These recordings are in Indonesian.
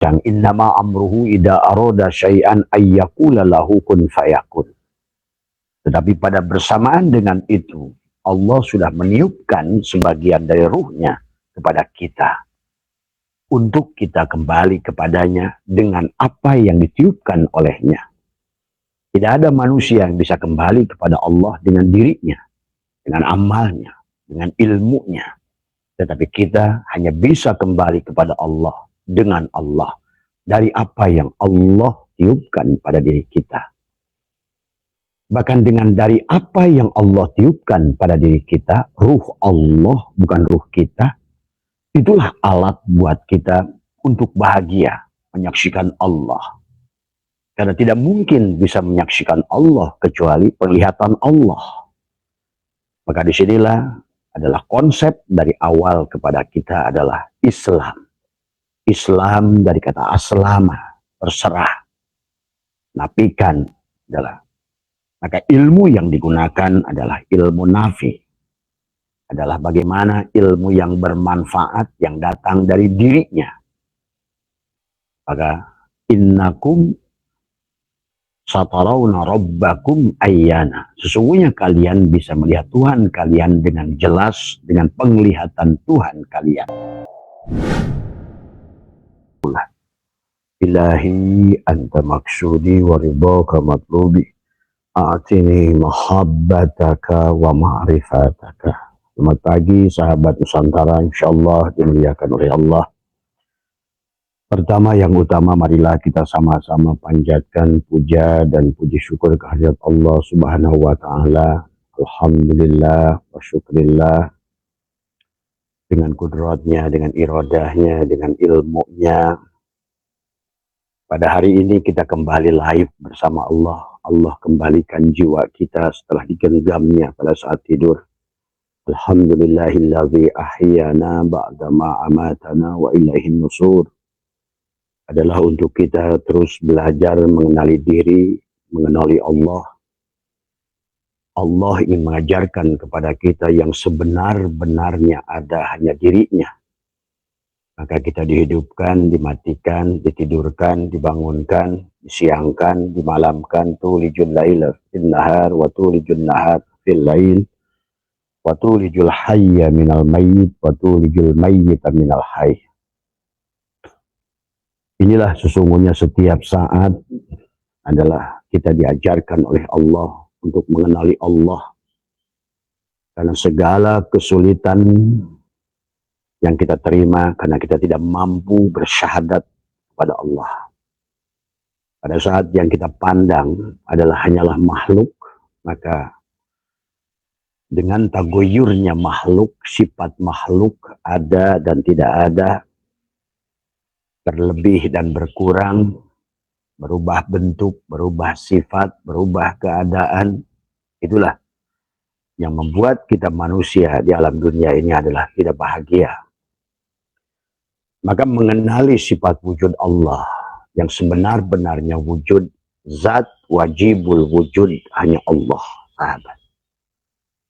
yang innama amruhu idza arada syai'an ayyaqula lahu kun fayakun. Tetapi pada bersamaan dengan itu, Allah sudah meniupkan sebagian dari ruhnya kepada kita untuk kita kembali kepadanya dengan apa yang ditiupkan olehnya. Tidak ada manusia yang bisa kembali kepada Allah dengan dirinya, dengan amalnya, dengan ilmunya. Tetapi kita hanya bisa kembali kepada Allah dengan Allah dari apa yang Allah tiupkan pada diri kita. Bahkan dengan dari apa yang Allah tiupkan pada diri kita, ruh Allah bukan ruh kita, itulah alat buat kita untuk bahagia menyaksikan Allah. Karena tidak mungkin bisa menyaksikan Allah kecuali penglihatan Allah. Maka disinilah adalah konsep dari awal kepada kita adalah Islam. Islam dari kata aslama, berserah, nafikan adalah. Maka ilmu yang digunakan adalah ilmu nafi. Adalah bagaimana ilmu yang bermanfaat yang datang dari dirinya. Maka innakum satarawna rabbakum ayyana. Sesungguhnya kalian bisa melihat Tuhan kalian dengan jelas, dengan penglihatan Tuhan kalian. Ilahi anta maksudi wa ridhaka matlubi. A'tini mahabbataka wa ma'rifataka. Selamat pagi sahabat Nusantara, insyaallah dimuliakan oleh Allah. Pertama yang utama, marilah kita sama-sama panjatkan puja dan puji syukur kehadirat Allah Subhanahu wa taala. Alhamdulillah wa syukrillah. Dengan kudratnya, dengan iradahnya, dengan ilmunya. Pada hari ini kita kembali live bersama Allah. Allah kembalikan jiwa kita setelah digenggamnya pada saat tidur. Alhamdulillahilladzi ahyana ba'dama amatana wa ilaihin nusur. Adalah untuk kita terus belajar mengenali diri, mengenali Allah. Allah ingin mengajarkan kepada kita yang sebenar-benarnya ada hanya dirinya. Maka kita dihidupkan, dimatikan, ditidurkan, dibangunkan, disiangkan, dimalamkan. Tulijul laila fil nahar wa tulijul nahar fil lail wa tulijul hayya minal mayyit wa tulijul mayyita minal hayy. Inilah sesungguhnya setiap saat adalah kita diajarkan oleh Allah untuk mengenali Allah. Karena segala kesulitan yang kita terima karena kita tidak mampu bersyahadat kepada Allah. Pada saat yang kita pandang adalah hanyalah makhluk, maka dengan tagoyurnya makhluk, sifat makhluk ada dan tidak ada, berlebih dan berkurang, berubah bentuk, berubah sifat, berubah keadaan, itulah yang membuat kita manusia di alam dunia ini adalah tidak bahagia. Maka mengenali sifat wujud Allah yang sebenar-benarnya wujud, zat wajibul wujud hanya Allah, sahabat.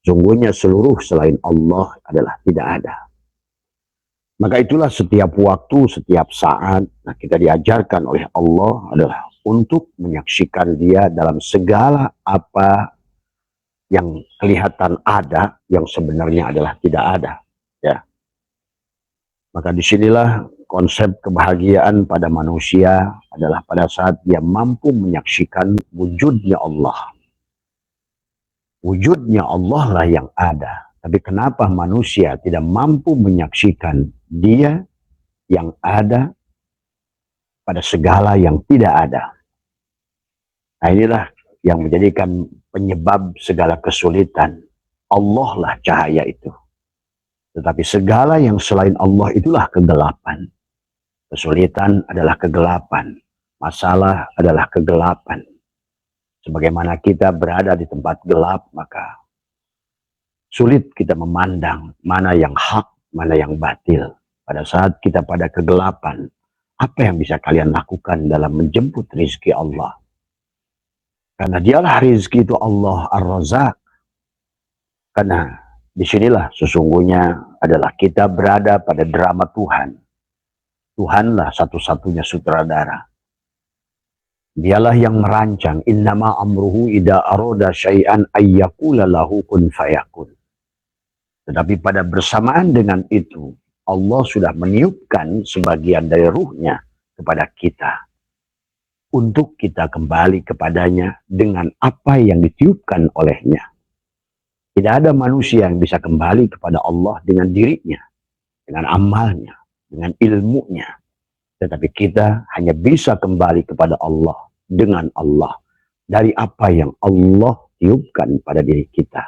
Sungguhnya seluruh selain Allah adalah tidak ada. Maka itulah setiap waktu, setiap saat, nah kita diajarkan oleh Allah adalah untuk menyaksikan Dia dalam segala apa yang kelihatan ada, yang sebenarnya adalah tidak ada. Ya. Maka disinilah konsep kebahagiaan pada manusia adalah pada saat dia mampu menyaksikan wujudnya Allah. Wujudnya Allah lah yang ada. Tapi kenapa manusia tidak mampu menyaksikan Dia yang ada pada segala yang tidak ada? Nah inilah yang menjadikan penyebab segala kesulitan. Allah lah cahaya itu. Tetapi segala yang selain Allah itulah kegelapan. Kesulitan adalah kegelapan. Masalah adalah kegelapan. Sebagaimana kita berada di tempat gelap, maka sulit kita memandang mana yang hak, mana yang batil. Pada saat kita pada kegelapan, apa yang bisa kalian lakukan dalam menjemput rizki Allah? Karena dialah rizki itu Allah Ar-Razak. Karena disinilah sesungguhnya adalah kita berada pada drama Tuhan. Tuhanlah satu-satunya sutradara. Dialah yang merancang, innama amruhu idza arada syai'an ayyakula lahu kun fayakun. Tetapi pada bersamaan dengan itu, Allah sudah meniupkan sebagian dari ruhnya kepada kita, untuk kita kembali kepadanya dengan apa yang ditiupkan olehnya. Tidak ada manusia yang bisa kembali kepada Allah dengan dirinya, dengan amalnya, dengan ilmunya. Tetapi kita hanya bisa kembali kepada Allah dengan Allah dari apa yang Allah tiupkan pada diri kita.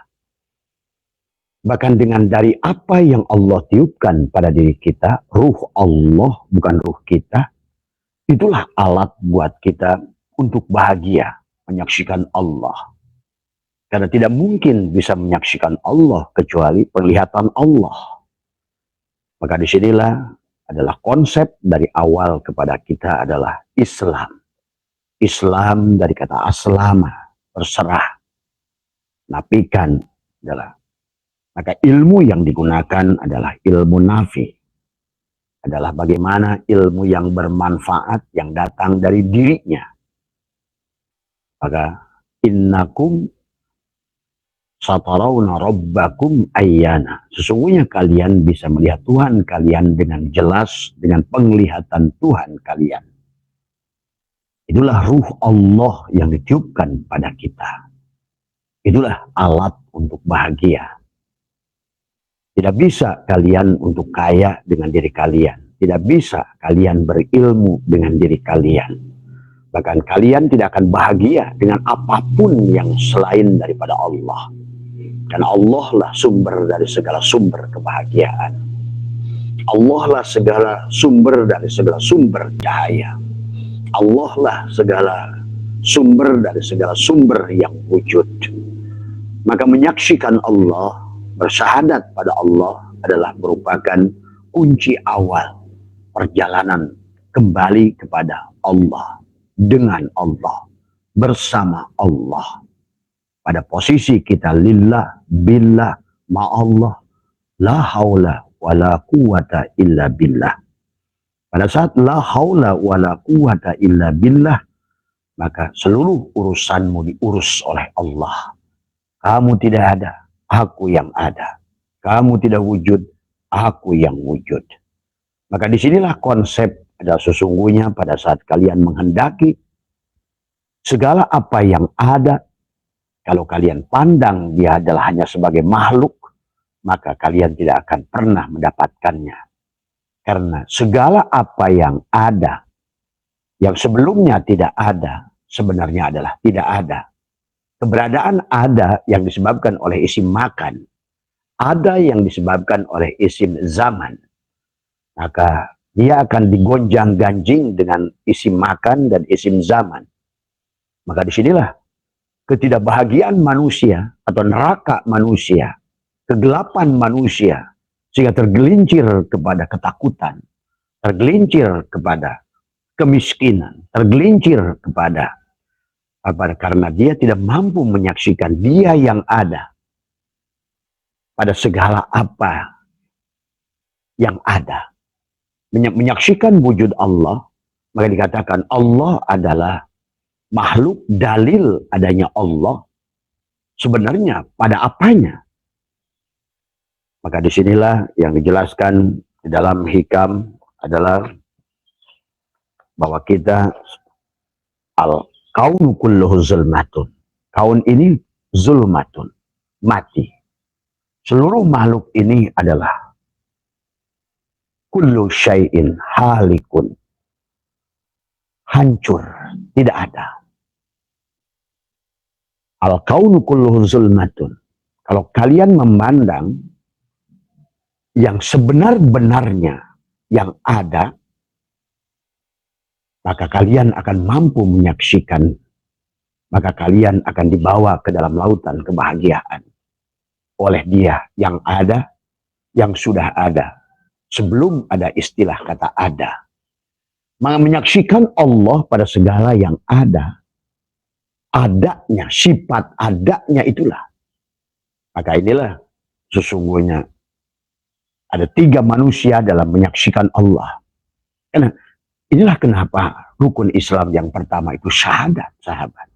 Bahkan dengan dari apa yang Allah tiupkan pada diri kita, ruh Allah bukan ruh kita, itulah alat buat kita untuk bahagia menyaksikan Allah. Karena tidak mungkin bisa menyaksikan Allah kecuali penglihatan Allah. Maka disinilah adalah konsep dari awal kepada kita adalah Islam. Islam dari kata aslama, berserah, nafikan adalah. Maka ilmu yang digunakan adalah ilmu nafi. Adalah bagaimana ilmu yang bermanfaat yang datang dari dirinya. Maka innakum satarawna rabbakum ayyana. Sesungguhnya kalian bisa melihat Tuhan kalian dengan jelas, dengan penglihatan Tuhan kalian. Itulah ruh Allah yang ditiupkan pada kita. Itulah alat untuk bahagia. Tidak bisa kalian untuk kaya dengan diri kalian. Tidak bisa kalian berilmu dengan diri kalian. Bahkan kalian tidak akan bahagia dengan apapun yang selain daripada Allah. Karena Allah lah sumber dari segala sumber kebahagiaan. Allah lah segala sumber dari segala sumber cahaya. Allah lah segala sumber dari segala sumber yang wujud. Maka menyaksikan Allah, bersyahadat pada Allah adalah merupakan kunci awal perjalanan kembali kepada Allah, dengan Allah, bersama Allah. Pada posisi kita lillah, billah, ma'allah, la haula wa la quwata illa billah. Pada saat la haula wa la quwata illa billah, maka seluruh urusanmu diurus oleh Allah. Kamu tidak ada, aku yang ada. Kamu tidak wujud, aku yang wujud. Maka disinilah konsep adalah sesungguhnya pada saat kalian menghendaki segala apa yang ada, kalau kalian pandang dia adalah hanya sebagai makhluk, maka kalian tidak akan pernah mendapatkannya. Karena segala apa yang ada, yang sebelumnya tidak ada, sebenarnya adalah tidak ada. Keberadaan ada yang disebabkan oleh isim makan, ada yang disebabkan oleh isim zaman. Maka dia akan digonjang-ganjing dengan isim makan dan isim zaman. Maka disinilah ketidakbahagiaan manusia atau neraka manusia, kegelapan manusia, sehingga tergelincir kepada ketakutan, tergelincir kepada kemiskinan, tergelincir kepada karena dia tidak mampu menyaksikan dia yang ada pada segala apa yang ada. Menyaksikan wujud Allah, maka dikatakan Allah adalah makhluk dalil adanya Allah sebenarnya pada apanya. Maka disinilah yang dijelaskan di dalam hikam adalah bahwa kita al-kaunu kulluhu zulmatun. Kaun ini zulmatun, mati. Seluruh makhluk ini adalah kullu syai'in halikun, hancur, tidak ada. Al-kaunu kulluhu zulmatun. Kalau kalian memandang yang sebenar-benarnya yang ada, maka kalian akan mampu menyaksikan, maka kalian akan dibawa ke dalam lautan kebahagiaan oleh dia yang ada, yang sudah ada, sebelum ada istilah kata ada. Maka menyaksikan Allah pada segala yang ada, adanya, sifat adanya itulah. Maka inilah sesungguhnya ada tiga manusia dalam menyaksikan Allah. Karena inilah kenapa rukun Islam yang pertama itu syahadat, sahabat.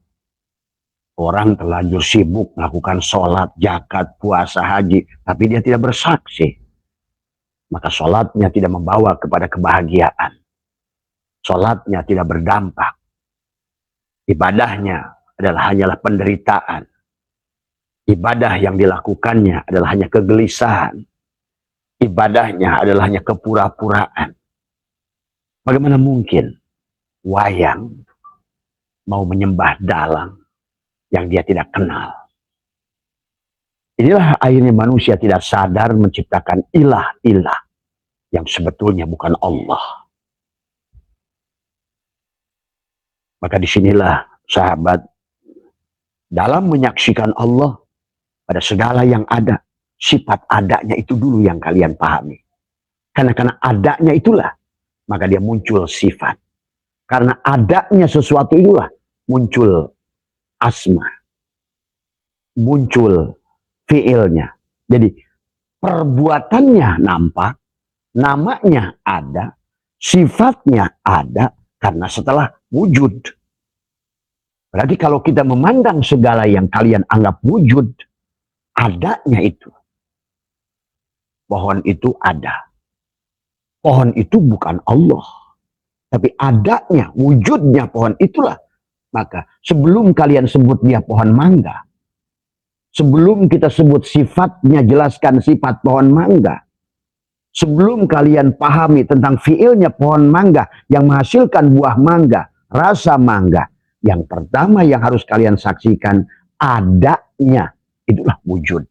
Orang terlanjur sibuk melakukan sholat, zakat, puasa, haji, tapi dia tidak bersaksi. Maka sholatnya tidak membawa kepada kebahagiaan. Sholatnya tidak berdampak. Ibadahnya adalah hanyalah penderitaan. Ibadah yang dilakukannya adalah hanya kegelisahan. Ibadahnya adalah hanya kepura-puraan. Bagaimana mungkin wayang mau menyembah dalang yang dia tidak kenal? Inilah akhirnya manusia tidak sadar menciptakan ilah-ilah yang sebetulnya bukan Allah. Maka disinilah sahabat, dalam menyaksikan Allah pada segala yang ada, sifat adanya itu dulu yang kalian pahami. Karena adanya itulah, maka dia muncul sifat. Karena adanya sesuatu itulah, muncul asma. Muncul fiilnya. Jadi perbuatannya nampak, namanya ada, sifatnya ada, karena setelah wujud. Berarti kalau kita memandang segala yang kalian anggap wujud, adanya itu. Pohon itu ada. Pohon itu bukan Allah. Tapi adanya, wujudnya pohon itulah. Maka sebelum kalian sebut dia pohon mangga, sebelum kita sebut sifatnya, jelaskan sifat pohon mangga, sebelum kalian pahami tentang fiilnya pohon mangga yang menghasilkan buah mangga, rasa mangga, yang pertama yang harus kalian saksikan adanya, itulah wujud.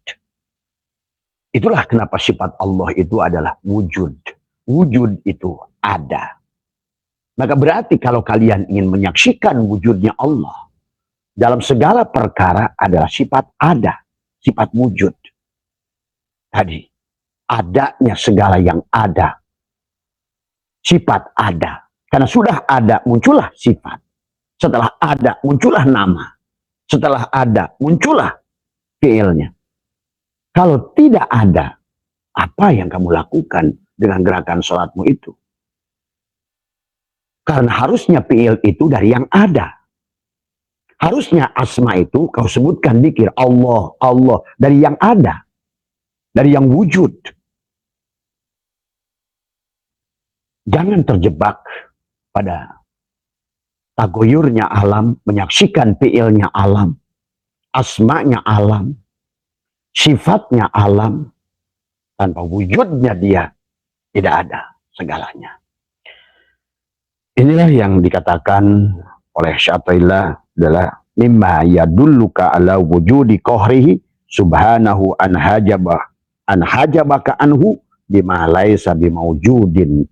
Itulah kenapa sifat Allah itu adalah wujud. Wujud itu ada. Maka berarti kalau kalian ingin menyaksikan wujudnya Allah, dalam segala perkara adalah sifat ada, sifat wujud. Tadi, adanya segala yang ada. Sifat ada. Karena sudah ada, muncullah sifat. Setelah ada, muncullah nama. Setelah ada, muncullah fiilnya. Kalau tidak ada, apa yang kamu lakukan dengan gerakan sholatmu itu? Karena harusnya fiil itu dari yang ada. Harusnya asma itu kau sebutkan dzikir Allah, Allah. Dari yang ada. Dari yang wujud. Jangan terjebak pada tagoyurnya alam, menyaksikan fiilnya alam, asmanya alam, sifatnya alam, tanpa wujudnya dia tidak ada segalanya. Inilah yang dikatakan oleh Syaikhullah adalah mimma yadulluka ala wujudi qahrihi subhanahu an hajabaka anhu bima laisa bimaujudin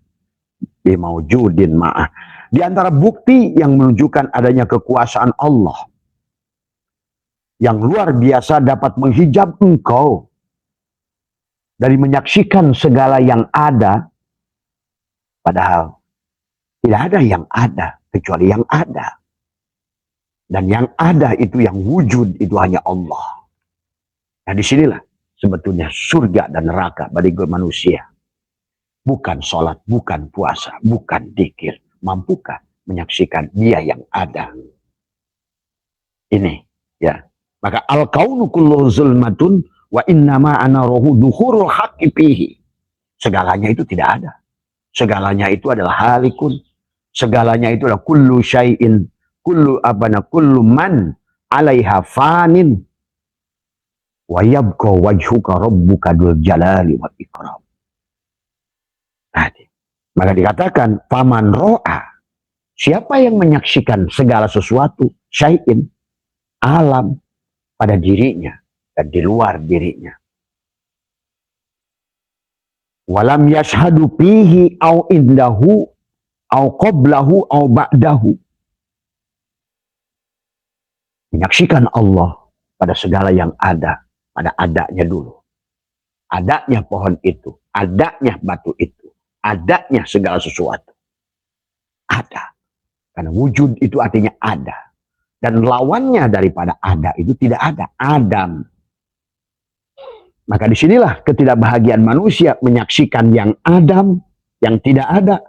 ma'ah. Di antara bukti yang menunjukkan adanya kekuasaan Allah yang luar biasa dapat menghijab engkau dari menyaksikan segala yang ada, padahal tidak ada yang ada kecuali yang ada. Dan yang ada itu, yang wujud itu hanya Allah. Nah disinilah sebetulnya surga dan neraka bagi manusia. Bukan sholat, bukan puasa, bukan dzikir. Mampukah menyaksikan dia yang ada? Ini ya. Maka al-kaunu kullu zulmatun wa innama ana rohu duhurul haqqi fihi. Segalanya itu tidak ada. Segalanya itu adalah halikun. Segalanya itu adalah kullu syai'in, kullu man 'alaiha fanin wa yabqa wajhuka rabbuka dzul jalali wal ikram. Maka dikatakan faman ro'a, siapa yang menyaksikan segala sesuatu, syai'in, alam, pada dirinya dan di luar dirinya. Walam yashhadu fihi au indahu au qablahu au ba'dahu. Menyaksikan Allah pada segala yang ada, pada adanya dulu. Adanya pohon itu, adanya batu itu, adanya segala sesuatu. Ada. Karena wujud itu artinya ada. Dan lawannya daripada ada itu tidak ada. Adam. Maka disinilah ketidakbahagiaan manusia menyaksikan yang Adam, yang tidak ada.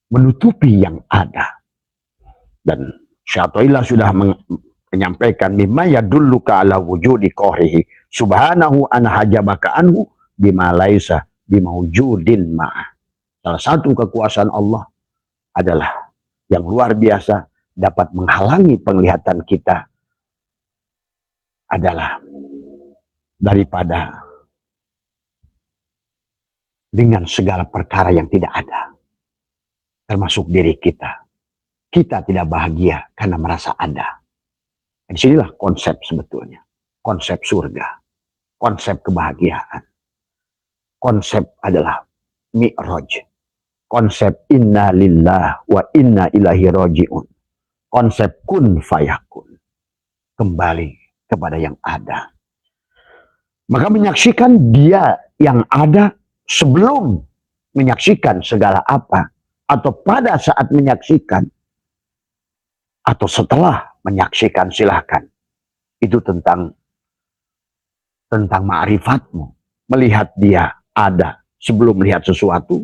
menutupi yang ada. Dan Syaikhullah sudah menyampaikan mimma yadulluka ala wujudi qahrihi subhanahu an hajabaka anhu bima laisa bimawjudin ma'ah. Salah satu kekuasaan Allah adalah yang luar biasa, dapat menghalangi penglihatan kita adalah daripada dengan segala perkara yang tidak ada, termasuk diri kita. Kita tidak bahagia karena merasa ada. Dan disinilah konsep sebetulnya, konsep surga, konsep kebahagiaan. Konsep adalah mi'raj, konsep inna lillah wa inna ilahi roji'un, konsep kun fayakun, kembali kepada yang ada. Maka menyaksikan dia yang ada sebelum menyaksikan segala apa, atau pada saat menyaksikan, atau setelah menyaksikan, silahkan. Itu tentang ma'rifatmu. Melihat dia ada sebelum melihat sesuatu,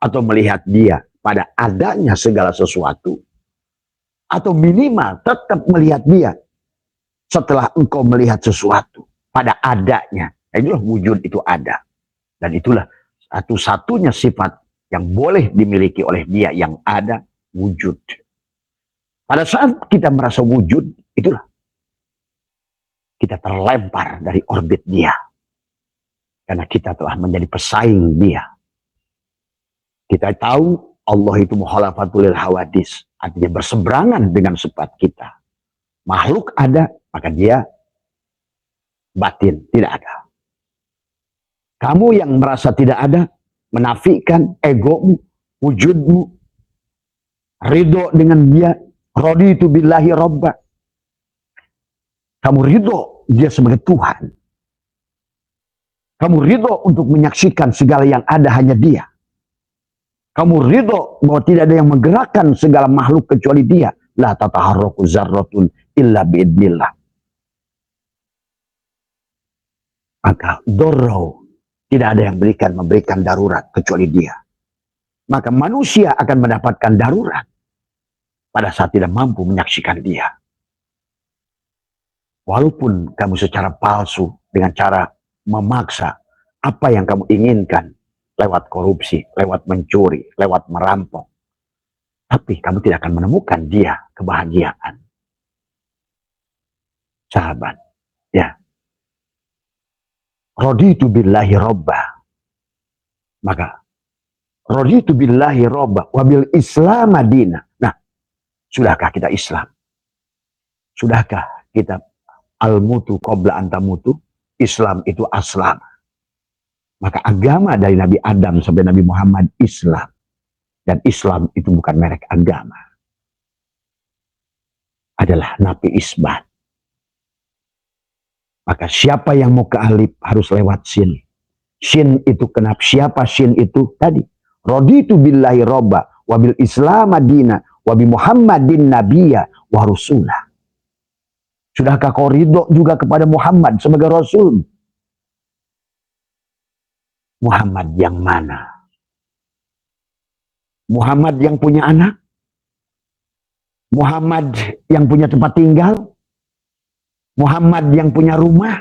atau melihat dia pada adanya segala sesuatu, atau minimal tetap melihat dia setelah engkau melihat sesuatu pada adanya. Itulah wujud itu ada. Dan itulah satu-satunya sifat yang boleh dimiliki oleh dia yang ada, wujud. Pada saat kita merasa wujud, itulah kita terlempar dari orbit dia. Karena kita telah menjadi pesaing dia. Kita tahu Allah itu mukhalafatul hawadis, artinya berseberangan dengan sifat kita. Makhluk ada, maka dia batin, tidak ada. Kamu yang merasa tidak ada, menafikan egomu, wujudmu, ridho dengan dia, raditu billahi robba. Kamu ridho dia sebagai Tuhan. Kamu ridho untuk menyaksikan segala yang ada hanya dia. Kamu ridho bahwa tidak ada yang menggerakkan segala makhluk kecuali dia. La tataharraku zarratun illa biidnillah. Maka dorro, tidak ada yang memberikan darurat kecuali dia. Maka manusia akan mendapatkan darurat pada saat tidak mampu menyaksikan dia. Walaupun kamu secara palsu dengan cara memaksa apa yang kamu inginkan lewat korupsi, lewat mencuri, lewat merampok, tapi kamu tidak akan menemukan dia kebahagiaan. Sahabat, ya. Raditu billahi robba. Maka raditu billahi robba wabil islam madina. Nah, sudahkah kita Islam? Sudahkah kita al-mutu qabla antamutu? Islam itu aslam. Maka agama dari Nabi Adam sampai Nabi Muhammad Islam. Dan Islam itu bukan merek agama. Adalah napi isbat. Maka siapa yang mau ke alif harus lewat sin. Sin itu kenapa? Siapa sin itu? Tadi. Raditu billahi robba wabil islam madina wabi muhammadin nabiya wa rasulah. Sudahkah kau ridho juga kepada Muhammad sebagai Rasul? Muhammad yang mana? Muhammad yang punya anak? Muhammad yang punya tempat tinggal? Muhammad yang punya rumah?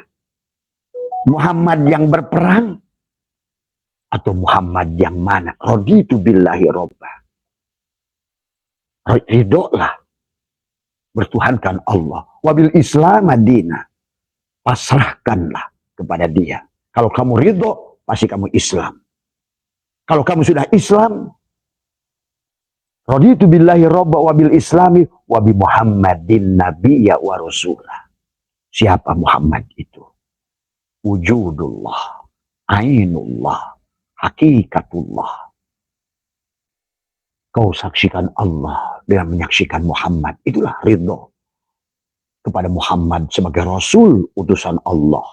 Muhammad yang berperang? Atau Muhammad yang mana? Raditu billahi robba. Ridholah. Bertuhankan Allah. Wabil Islam madina. Pasrahkanlah kepada dia. Kalau kamu ridho, pasti kamu Islam. Kalau kamu sudah Islam, raditu billahi robba wabil islami wabi Muhammadin nabiyya wa rasulah. Siapa Muhammad itu? Wujudullah, ainullah, hakikatullah. Kau saksikan Allah dengan menyaksikan Muhammad. Itulah ridho kepada Muhammad sebagai Rasul utusan Allah.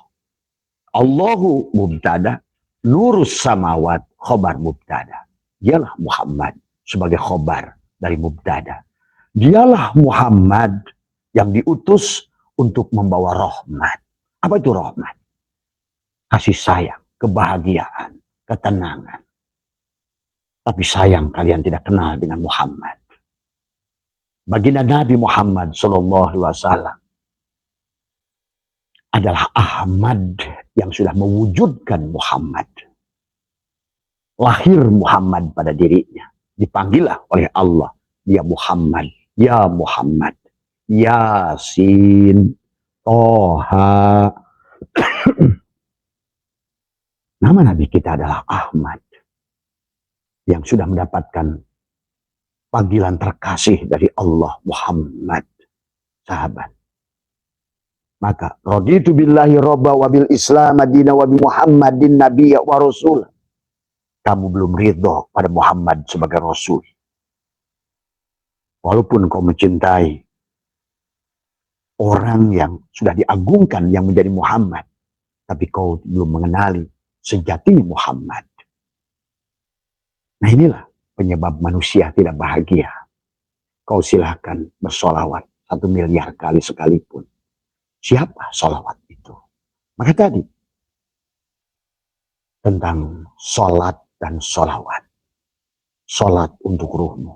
Allahu mubtada, nurus samawat, khobar mubtada. Dialah Muhammad sebagai khobar dari mubtada. Dialah Muhammad yang diutus untuk membawa rahmat. Apa itu rahmat? Kasih sayang, kebahagiaan, ketenangan. Tapi sayang kalian tidak kenal dengan Muhammad. Baginda Nabi Muhammad SAW adalah Ahmad yang sudah mewujudkan Muhammad. Lahir Muhammad pada dirinya. Dipanggillah oleh Allah. Ya Muhammad, ya Muhammad, Yasin, Toha. Nama Nabi kita adalah Ahmad. Yang sudah mendapatkan panggilan terkasih dari Allah, Muhammad. Sahabat. Maka raditu billahi robba wa bil islam madina wa bi muhammadin nabiyya wa rasul. Kamu belum ridho pada Muhammad sebagai rasul. Walaupun kau mencintai orang yang sudah diagungkan yang menjadi Muhammad, tapi kau belum mengenali sejati Muhammad. Nah inilah penyebab manusia tidak bahagia. Kau silakan bersolawat 1 miliar kali sekalipun. Siapa solawat itu? Maka tadi tentang solat dan solawat. Solat untuk ruhmu.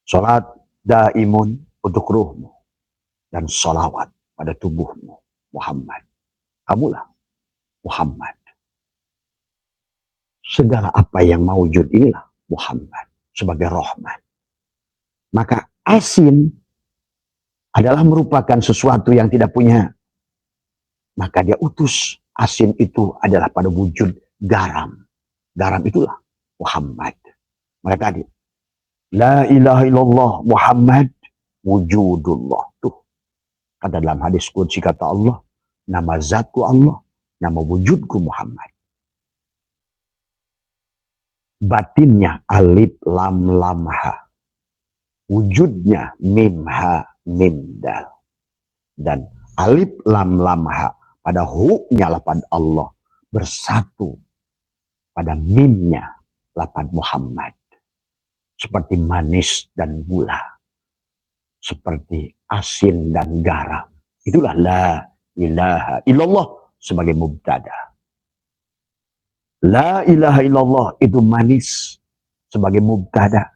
Solat daimun untuk ruhmu. Dan solawat pada tubuhmu. Muhammad. Kamulah Muhammad. Segala apa yang mawujud inilah Muhammad sebagai rahmat. Maka asin adalah merupakan sesuatu yang tidak punya. Maka dia utus asin itu adalah pada wujud garam. Garam itulah Muhammad. Maka tadi, la ilaha illallah Muhammad wujudullah. Tuh, kata dalam hadis qudsi kata Allah, nama zatku Allah, nama wujudku Muhammad. Batinnya alif lam lam ha. Wujudnya mim ha mim dal. Dan alif lam lam ha pada hu-nya lapad Allah bersatu pada mimnya lapad Muhammad. Seperti manis dan gula. Seperti asin dan garam. Itulah la ilaha illallah sebagai mubtada. La ilaha illallah itu manis sebagai mubtada.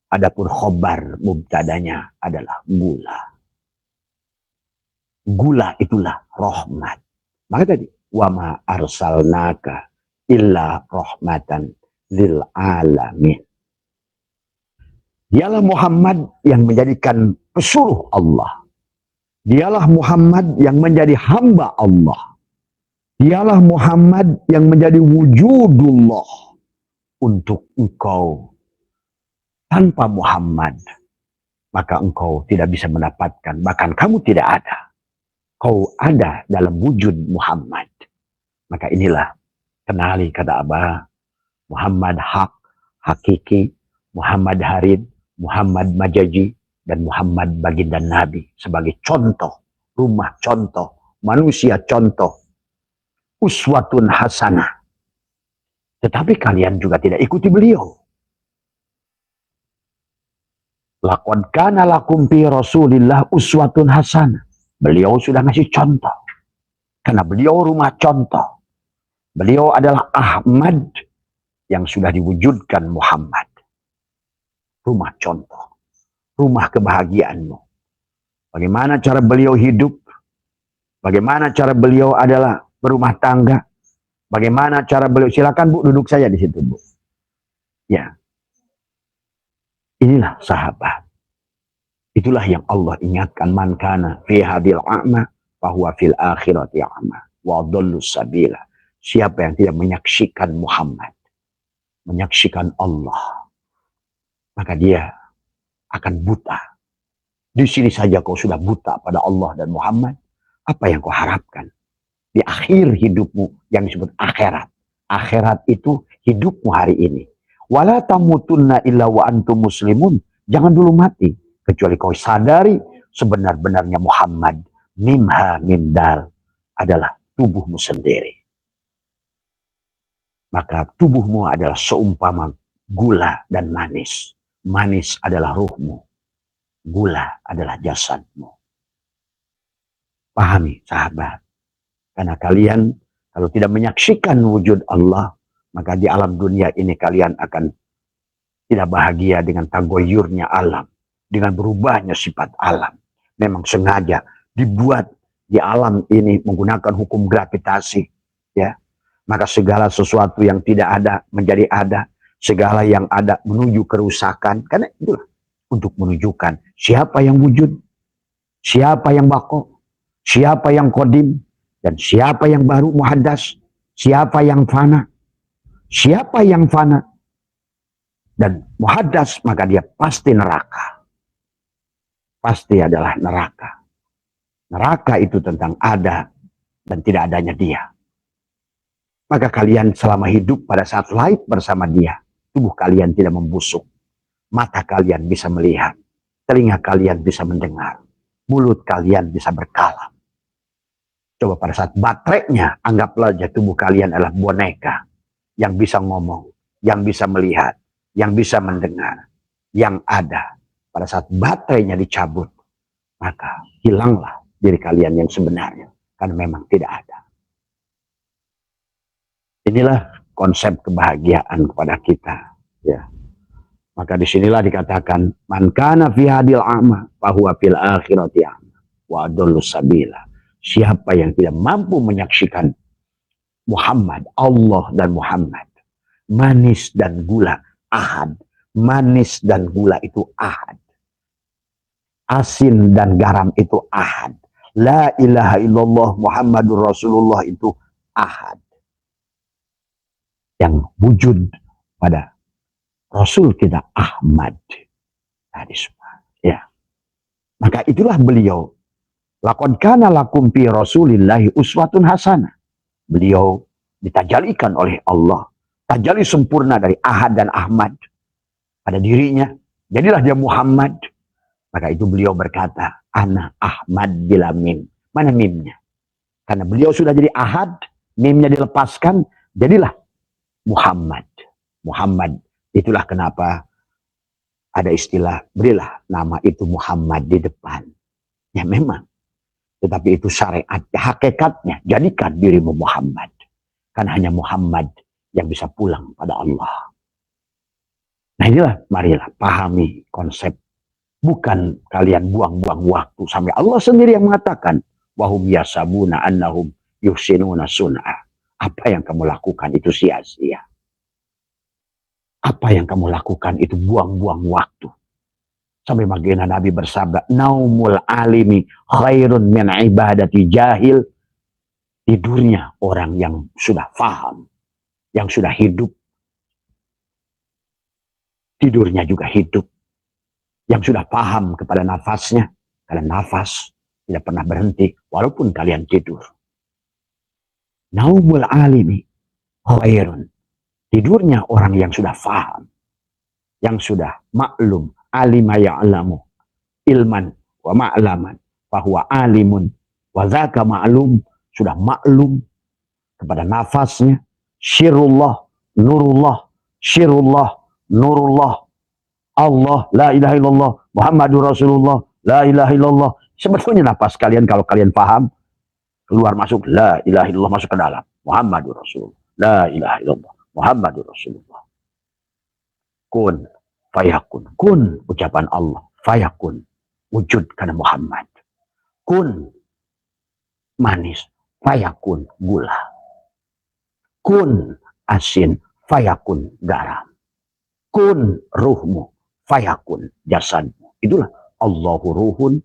Adapun khobar mubtadanya adalah gula. Gula itulah rahmat. Maka tadi, wa ma arsalnaka illa rahmatan lil alamin. Dialah Muhammad yang menjadikan pesuruh Allah. Dialah Muhammad yang menjadi hamba Allah. Dialah Muhammad yang menjadi wujudullah untuk engkau. Tanpa Muhammad, maka engkau tidak bisa mendapatkan, bahkan kamu tidak ada. Kau ada dalam wujud Muhammad. Maka inilah, kenali kata Abah, Muhammad hak, hakiki, Muhammad harid, Muhammad majaji, dan Muhammad baginda Nabi sebagai contoh, rumah contoh, manusia contoh, uswatun hasanah. Tetapi kalian juga tidak ikuti beliau. Laqad kana lakum fi Rasulillah uswatun hasanah. Beliau sudah ngasih contoh. Karena beliau rumah contoh. Beliau adalah Ahmad yang sudah diwujudkan Muhammad. Rumah contoh. Rumah kebahagiaanmu. Bagaimana cara beliau hidup? Bagaimana cara beliau adalah berumah tangga? Bagaimana cara beliau? Silakan Bu, duduk saja di situ Bu. Ya. Inilah sahabat. Itulah yang Allah ingatkan, man kana fi hadil a'ma fahuwa fil akhirati a'ma wa dhallu sabila. Siapa yang tidak menyaksikan Muhammad, menyaksikan Allah, maka dia akan buta. Di sini saja kau sudah buta pada Allah dan Muhammad, apa yang kau harapkan di akhir hidupmu yang disebut akhirat? Akhirat itu hidupmu hari ini. Wala tamutunna illa wa antum muslimun. Jangan dulu mati kecuali kau sadari sebenar-benarnya Muhammad mimha mimdal adalah tubuhmu sendiri. Maka tubuhmu adalah seumpama gula dan manis. Manis adalah ruhmu. Gula adalah jasadmu. Pahami sahabat. Karena kalian kalau tidak menyaksikan wujud Allah, maka di alam dunia ini kalian akan tidak bahagia dengan tagoyurnya alam, dengan berubahnya sifat alam. Memang sengaja dibuat di alam ini menggunakan hukum gravitasi, ya. Maka segala sesuatu yang tidak ada menjadi ada, segala yang ada menuju kerusakan, karena itulah untuk menunjukkan siapa yang wujud, siapa yang bako, siapa yang kodim, dan siapa yang baru muhaddas, siapa yang fana, siapa yang fana dan muhaddas, maka dia pasti neraka. Pasti adalah neraka. Neraka itu tentang ada dan tidak adanya dia. Maka kalian selama hidup pada saat lahir bersama dia, tubuh kalian tidak membusuk. Mata kalian bisa melihat. Telinga kalian bisa mendengar. Mulut kalian bisa berkalam. Coba pada saat baterainya, anggaplah aja tubuh kalian adalah boneka. Yang bisa ngomong, yang bisa melihat, yang bisa mendengar, yang ada. Pada saat baterainya dicabut, maka hilanglah diri kalian yang sebenarnya. Karena memang tidak ada. Inilah konsep kebahagiaan kepada kita. Ya. Maka disinilah dikatakan, man kana fi hadil a'ma, fahuwa fil akhirati a'ma, wa adallu sabila. Siapa yang tidak mampu menyaksikan Muhammad, Allah dan Muhammad, manis dan gula, ahad. Manis dan gula itu ahad. Asin dan garam itu ahad. La ilaha illallah Muhammadur Rasulullah itu ahad. Yang wujud pada Rasul kita Ahmad. Tadi semua. Ya. Maka itulah beliau. Laqad kana lakum fi Rasulillahi uswatun hasanah. Beliau ditajalikan oleh Allah. Tajali sempurna dari Ahad dan Ahmad pada dirinya. Jadilah dia Muhammad. Maka itu beliau berkata, ana Ahmad bila mim. Mana mimnya? Karena beliau sudah jadi Ahad, mimnya dilepaskan, jadilah Muhammad. Muhammad. Itulah kenapa ada istilah, berilah nama itu Muhammad di depan. Ya memang. Tetapi itu syariat, hakikatnya, jadikan dirimu Muhammad. Karena hanya Muhammad yang bisa pulang pada Allah. Nah inilah, marilah pahami konsep. Bukan kalian buang-buang waktu. Sampai Allah sendiri yang mengatakan, wahum yasabuna annahum yuhsinuna sun'ah. Apa yang kamu lakukan itu sia-sia. Apa yang kamu lakukan itu buang-buang waktu. Sampai bagian Nabi bersabda, naumul alimi khairun min ibadati jahil. Tidurnya orang yang sudah faham, yang sudah hidup. Tidurnya juga hidup. Yang sudah paham kepada nafasnya. Karena nafas tidak pernah berhenti walaupun kalian tidur. Naumul alimi khairun. Tidurnya orang yang sudah faham. Yang sudah maklum. Alima ya'lamu ilman wa ma'laman fahuwa alimun wa zaka ma'lum, sudah maklum kepada nafasnya. Syirullah nurullah, syirullah nurullah, Allah la ilaha illallah Muhammadur Rasulullah la ilaha illallah. Sebetulnya nafas kalian kalau kalian paham, keluar masuk la ilaha illallah, masuk ke dalam Muhammadur Rasulullah la ilaha illallah Muhammadur Rasulullah. Kun fayakun. Kun, ucapan Allah. Fayakun, wujud karena Muhammad. Kun, manis. Fayakun, gula. Kun, asin. Fayakun, garam. Kun, ruhmu. Fayakun, jasadmu. Itulah Allahu ruhun,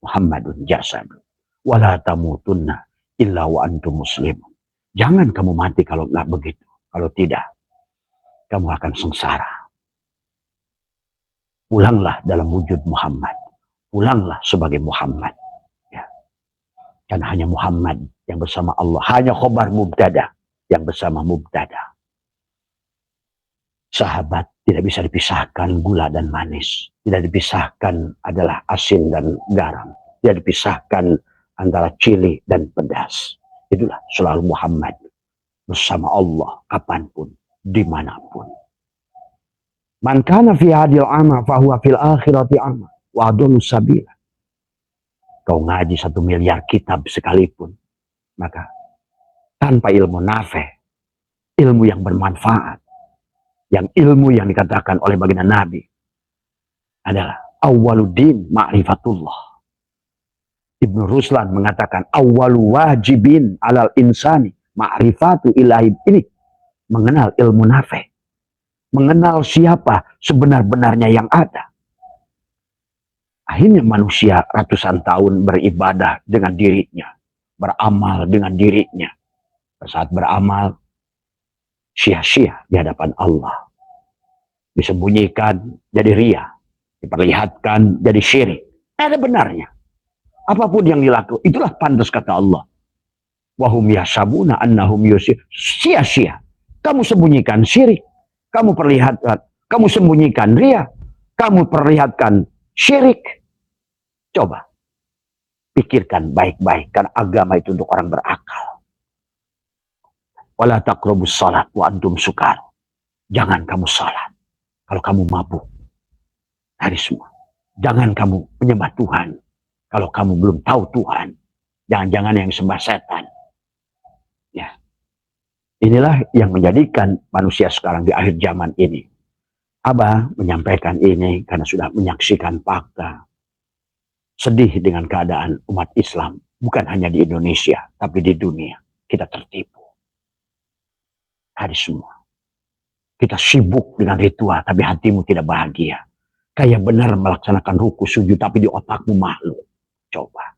Muhammadun jasadu. Wala tamutunna illa wa antum muslimun. Jangan kamu mati kalau nggak begitu. Kalau tidak, kamu akan sengsara. Pulanglah dalam wujud Muhammad. Pulanglah sebagai Muhammad. Ya. Karena hanya Muhammad yang bersama Allah. Hanya khobar mubtada yang bersama mubtada. Sahabat tidak bisa dipisahkan gula dan manis. Tidak dipisahkan adalah asin dan garam. Tidak dipisahkan antara cili dan pedas. Itulah selalu Muhammad. Bersama Allah kapanpun, dimanapun. Man kana fi hadil ama fahuwa fil akhirati ama wa adallu sabila. Kau ngaji 1 miliar kitab sekalipun, maka tanpa ilmu nafe, ilmu yang bermanfaat. Yang ilmu yang dikatakan oleh baginda Nabi adalah awwaluddin ma'rifatullah. Ibnu Ruslan mengatakan awwalu wajibin alal insani ma'rifatu ilahi, ini mengenal ilmu nafi, mengenal siapa sebenar-benarnya yang ada. Akhirnya manusia ratusan tahun beribadah dengan dirinya, beramal dengan dirinya. Saat beramal sia-sia di hadapan Allah. Disembunyikan jadi ria, diperlihatkan jadi syirik. Ada benarnya. Apapun yang dilakukan, itulah pantas kata Allah. Wahum yasabuna annahum yusir. Sia-sia. Kamu sembunyikan syirik. Kamu perlihatkan, kamu sembunyikan ria. Kamu perlihatkan syirik. Coba. Pikirkan baik-baik. Karena agama itu untuk orang berakal. Wala taqrabus salat wa antum sukar. Jangan kamu salat kalau kamu mabuk. Hari semua. Jangan kamu menyembah Tuhan kalau kamu belum tahu Tuhan. Jangan-jangan yang sembah setan. Ya. Inilah yang menjadikan manusia sekarang di akhir zaman ini. Abah menyampaikan ini karena sudah menyaksikan fakta. Sedih dengan keadaan umat Islam. Bukan hanya di Indonesia, tapi di dunia. Kita tertipu. Hari semua. Kita sibuk dengan ritual, tapi hatimu tidak bahagia. Kayak benar melaksanakan ruku sujud, tapi di otakmu malu. Coba.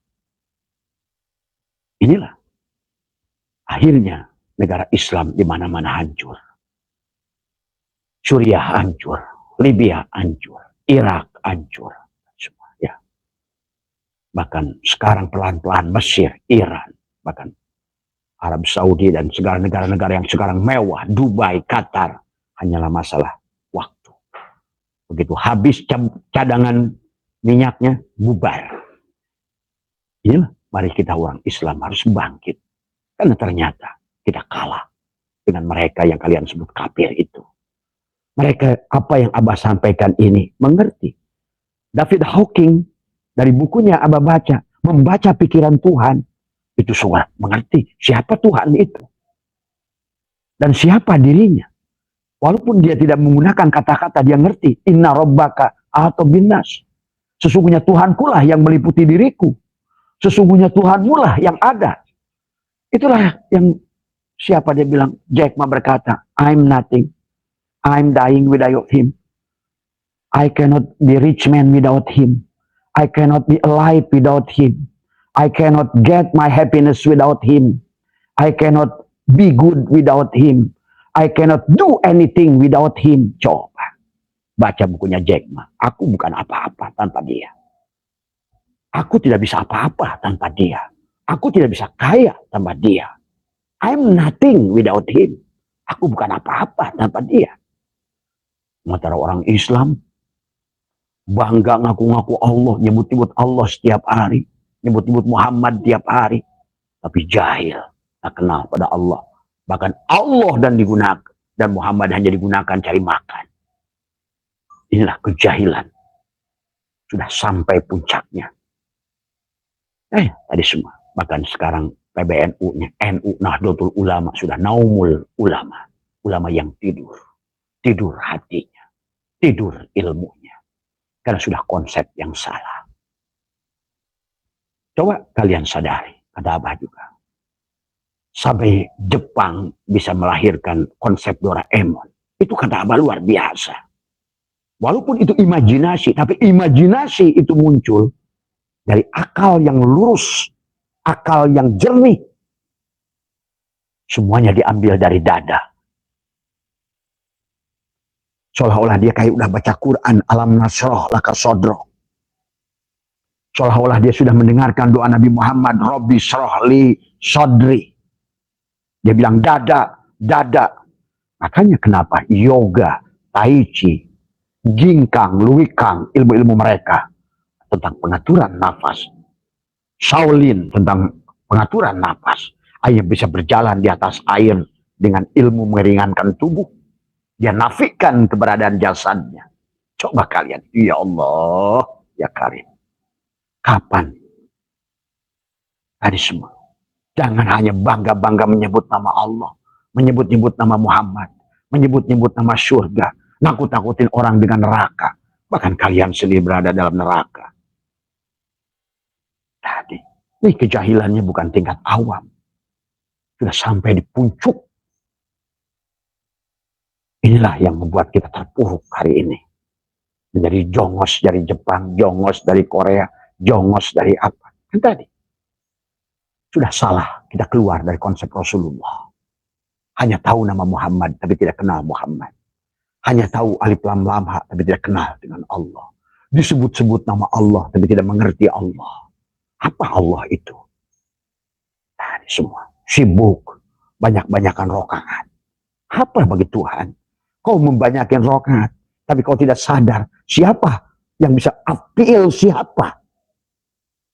Inilah. Akhirnya negara Islam di mana-mana hancur. Suriah hancur. Libya hancur. Irak hancur. Semua, ya. Bahkan sekarang pelan-pelan Mesir, Iran, bahkan Arab Saudi dan segala negara-negara yang sekarang mewah, Dubai, Qatar, hanyalah masalah waktu. Begitu habis cadangan minyaknya, bubar. Inilah, mari kita orang Islam harus bangkit. Karena ternyata kita kalah dengan mereka yang kalian sebut kafir itu. Mereka, apa yang Abah sampaikan ini, mengerti. David Hawking, dari bukunya Abah baca, membaca pikiran Tuhan, itu semua mengerti siapa Tuhan itu. Dan siapa dirinya. Walaupun dia tidak menggunakan kata-kata, dia ngerti. Inna rabbaka atau binas. Sesungguhnya Tuhankulah yang meliputi diriku. Sesungguhnya Tuhanmulah yang ada. Itulah yang siapa dia bilang. Jack Ma berkata, I'm nothing. I'm dying without him. I cannot be rich man without him. I cannot be alive without him. I cannot get my happiness without him. I cannot be good without him. I cannot do anything without him. Coba. Baca bukunya Jack Ma. Aku bukan apa-apa tanpa dia. Aku tidak bisa apa-apa tanpa dia. Aku tidak bisa kaya tanpa dia. I'm nothing without him. Aku bukan apa-apa tanpa dia. Sementara orang Islam bangga ngaku-ngaku Allah, nyebut-nyebut Allah setiap hari. Nyebut-nyebut Muhammad tiap hari. Tapi jahil. Tak kenal pada Allah. Bahkan Allah dan digunakan. Dan Muhammad hanya digunakan cari makan. Inilah kejahilan. Sudah sampai puncaknya. Tadi semua. Bahkan sekarang PBNU-nya. NU Nahdlatul Ulama. Sudah naumul ulama. Ulama yang tidur. Tidur hatinya. Tidur ilmunya. Karena sudah konsep yang salah. Coba kalian sadari, kata Abah juga. Sampai Jepang bisa melahirkan konsep Doraemon. Itu kata Abah luar biasa. Walaupun itu imajinasi, tapi imajinasi itu muncul dari akal yang lurus, akal yang jernih. Semuanya diambil dari dada. Seolah-olah dia kayak udah baca Quran, alam nasroh laka sodroh. Seolah-olah dia sudah mendengarkan doa Nabi Muhammad, Robbi srohli sodri. Dia bilang dada, dada. Makanya kenapa yoga, tai chi, ginkang, luwikang, ilmu-ilmu mereka tentang pengaturan nafas. Shaolin tentang pengaturan nafas. Air bisa berjalan di atas air dengan ilmu meringankan tubuh. Dia nafikan keberadaan jasadnya. Coba kalian, ya Allah, ya Karim. Kapan? Tadi semua. Jangan hanya bangga-bangga menyebut nama Allah. menyebut-nyebut nama Muhammad, menyebut-nyebut nama surga, nakut-nakutin orang dengan neraka. Bahkan kalian sendiri berada dalam neraka. Tadi, ini kejahilannya bukan tingkat awam. Sudah sampai di puncak. Inilah yang membuat kita terpuruk hari ini. Menjadi jongos dari Jepang, jongos dari Korea, jongos dari apa. Kan tadi. Sudah salah kita keluar dari konsep Rasulullah. Hanya tahu nama Muhammad, tapi tidak kenal Muhammad. Hanya tahu alif lam lam ha, tapi tidak kenal dengan Allah. Disebut-sebut nama Allah, tapi tidak mengerti Allah. Apa Allah itu? Tadi semua. Sibuk. Banyak-banyakan rokaat. Apa bagi Tuhan? Kau membanyakin rokaat, tapi kau tidak sadar siapa yang bisa appeal siapa.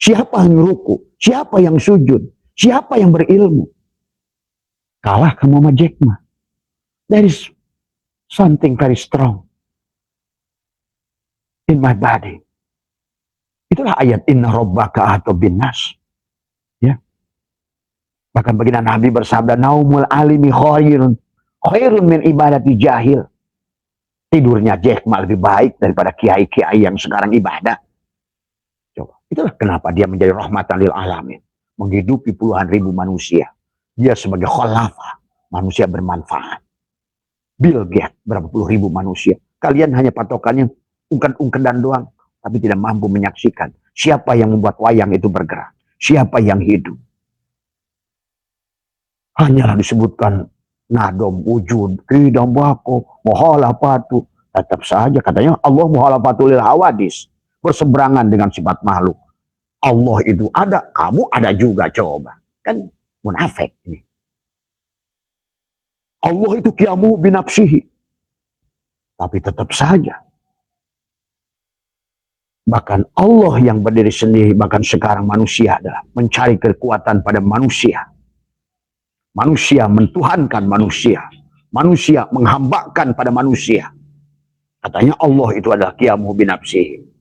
Siapa yang ruku, siapa yang sujud, siapa yang berilmu. Kalah kamu sama Jack Ma. There is something very strong in my body. Itulah ayat inna rabbaka atau binas. Ya. Bahkan baginda Nabi bersabda, naumul alimi khairun min ibadati jahil. Tidurnya Jack Ma lebih baik daripada kiai-kiai yang sekarang ibadah. Coba. Itulah kenapa dia menjadi rahmatan lil alamin. Menghidupi puluhan ribu manusia. Dia sebagai khalafah. Manusia bermanfaat. Bill Gates berapa puluh ribu manusia. Kalian hanya patokannya ungked-ungkedan doang. Tapi tidak mampu menyaksikan siapa yang membuat wayang itu bergerak. Siapa yang hidup. Hanyalah disebutkan nadom wujud, qidam waqo, muhalafatu. Tetap saja katanya Allah muhalafatu lil hawadis. Berseberangan dengan sifat makhluk. Allah itu ada, kamu ada juga, coba. Kan munafik ini. Allah itu qiyamu binafsihi. Tapi tetap saja. Bahkan Allah yang berdiri sendiri, bahkan sekarang manusia adalah mencari kekuatan pada manusia. Manusia mentuhankan manusia. Manusia menghambakan pada manusia. Katanya Allah itu adalah qiyamu binafsihi.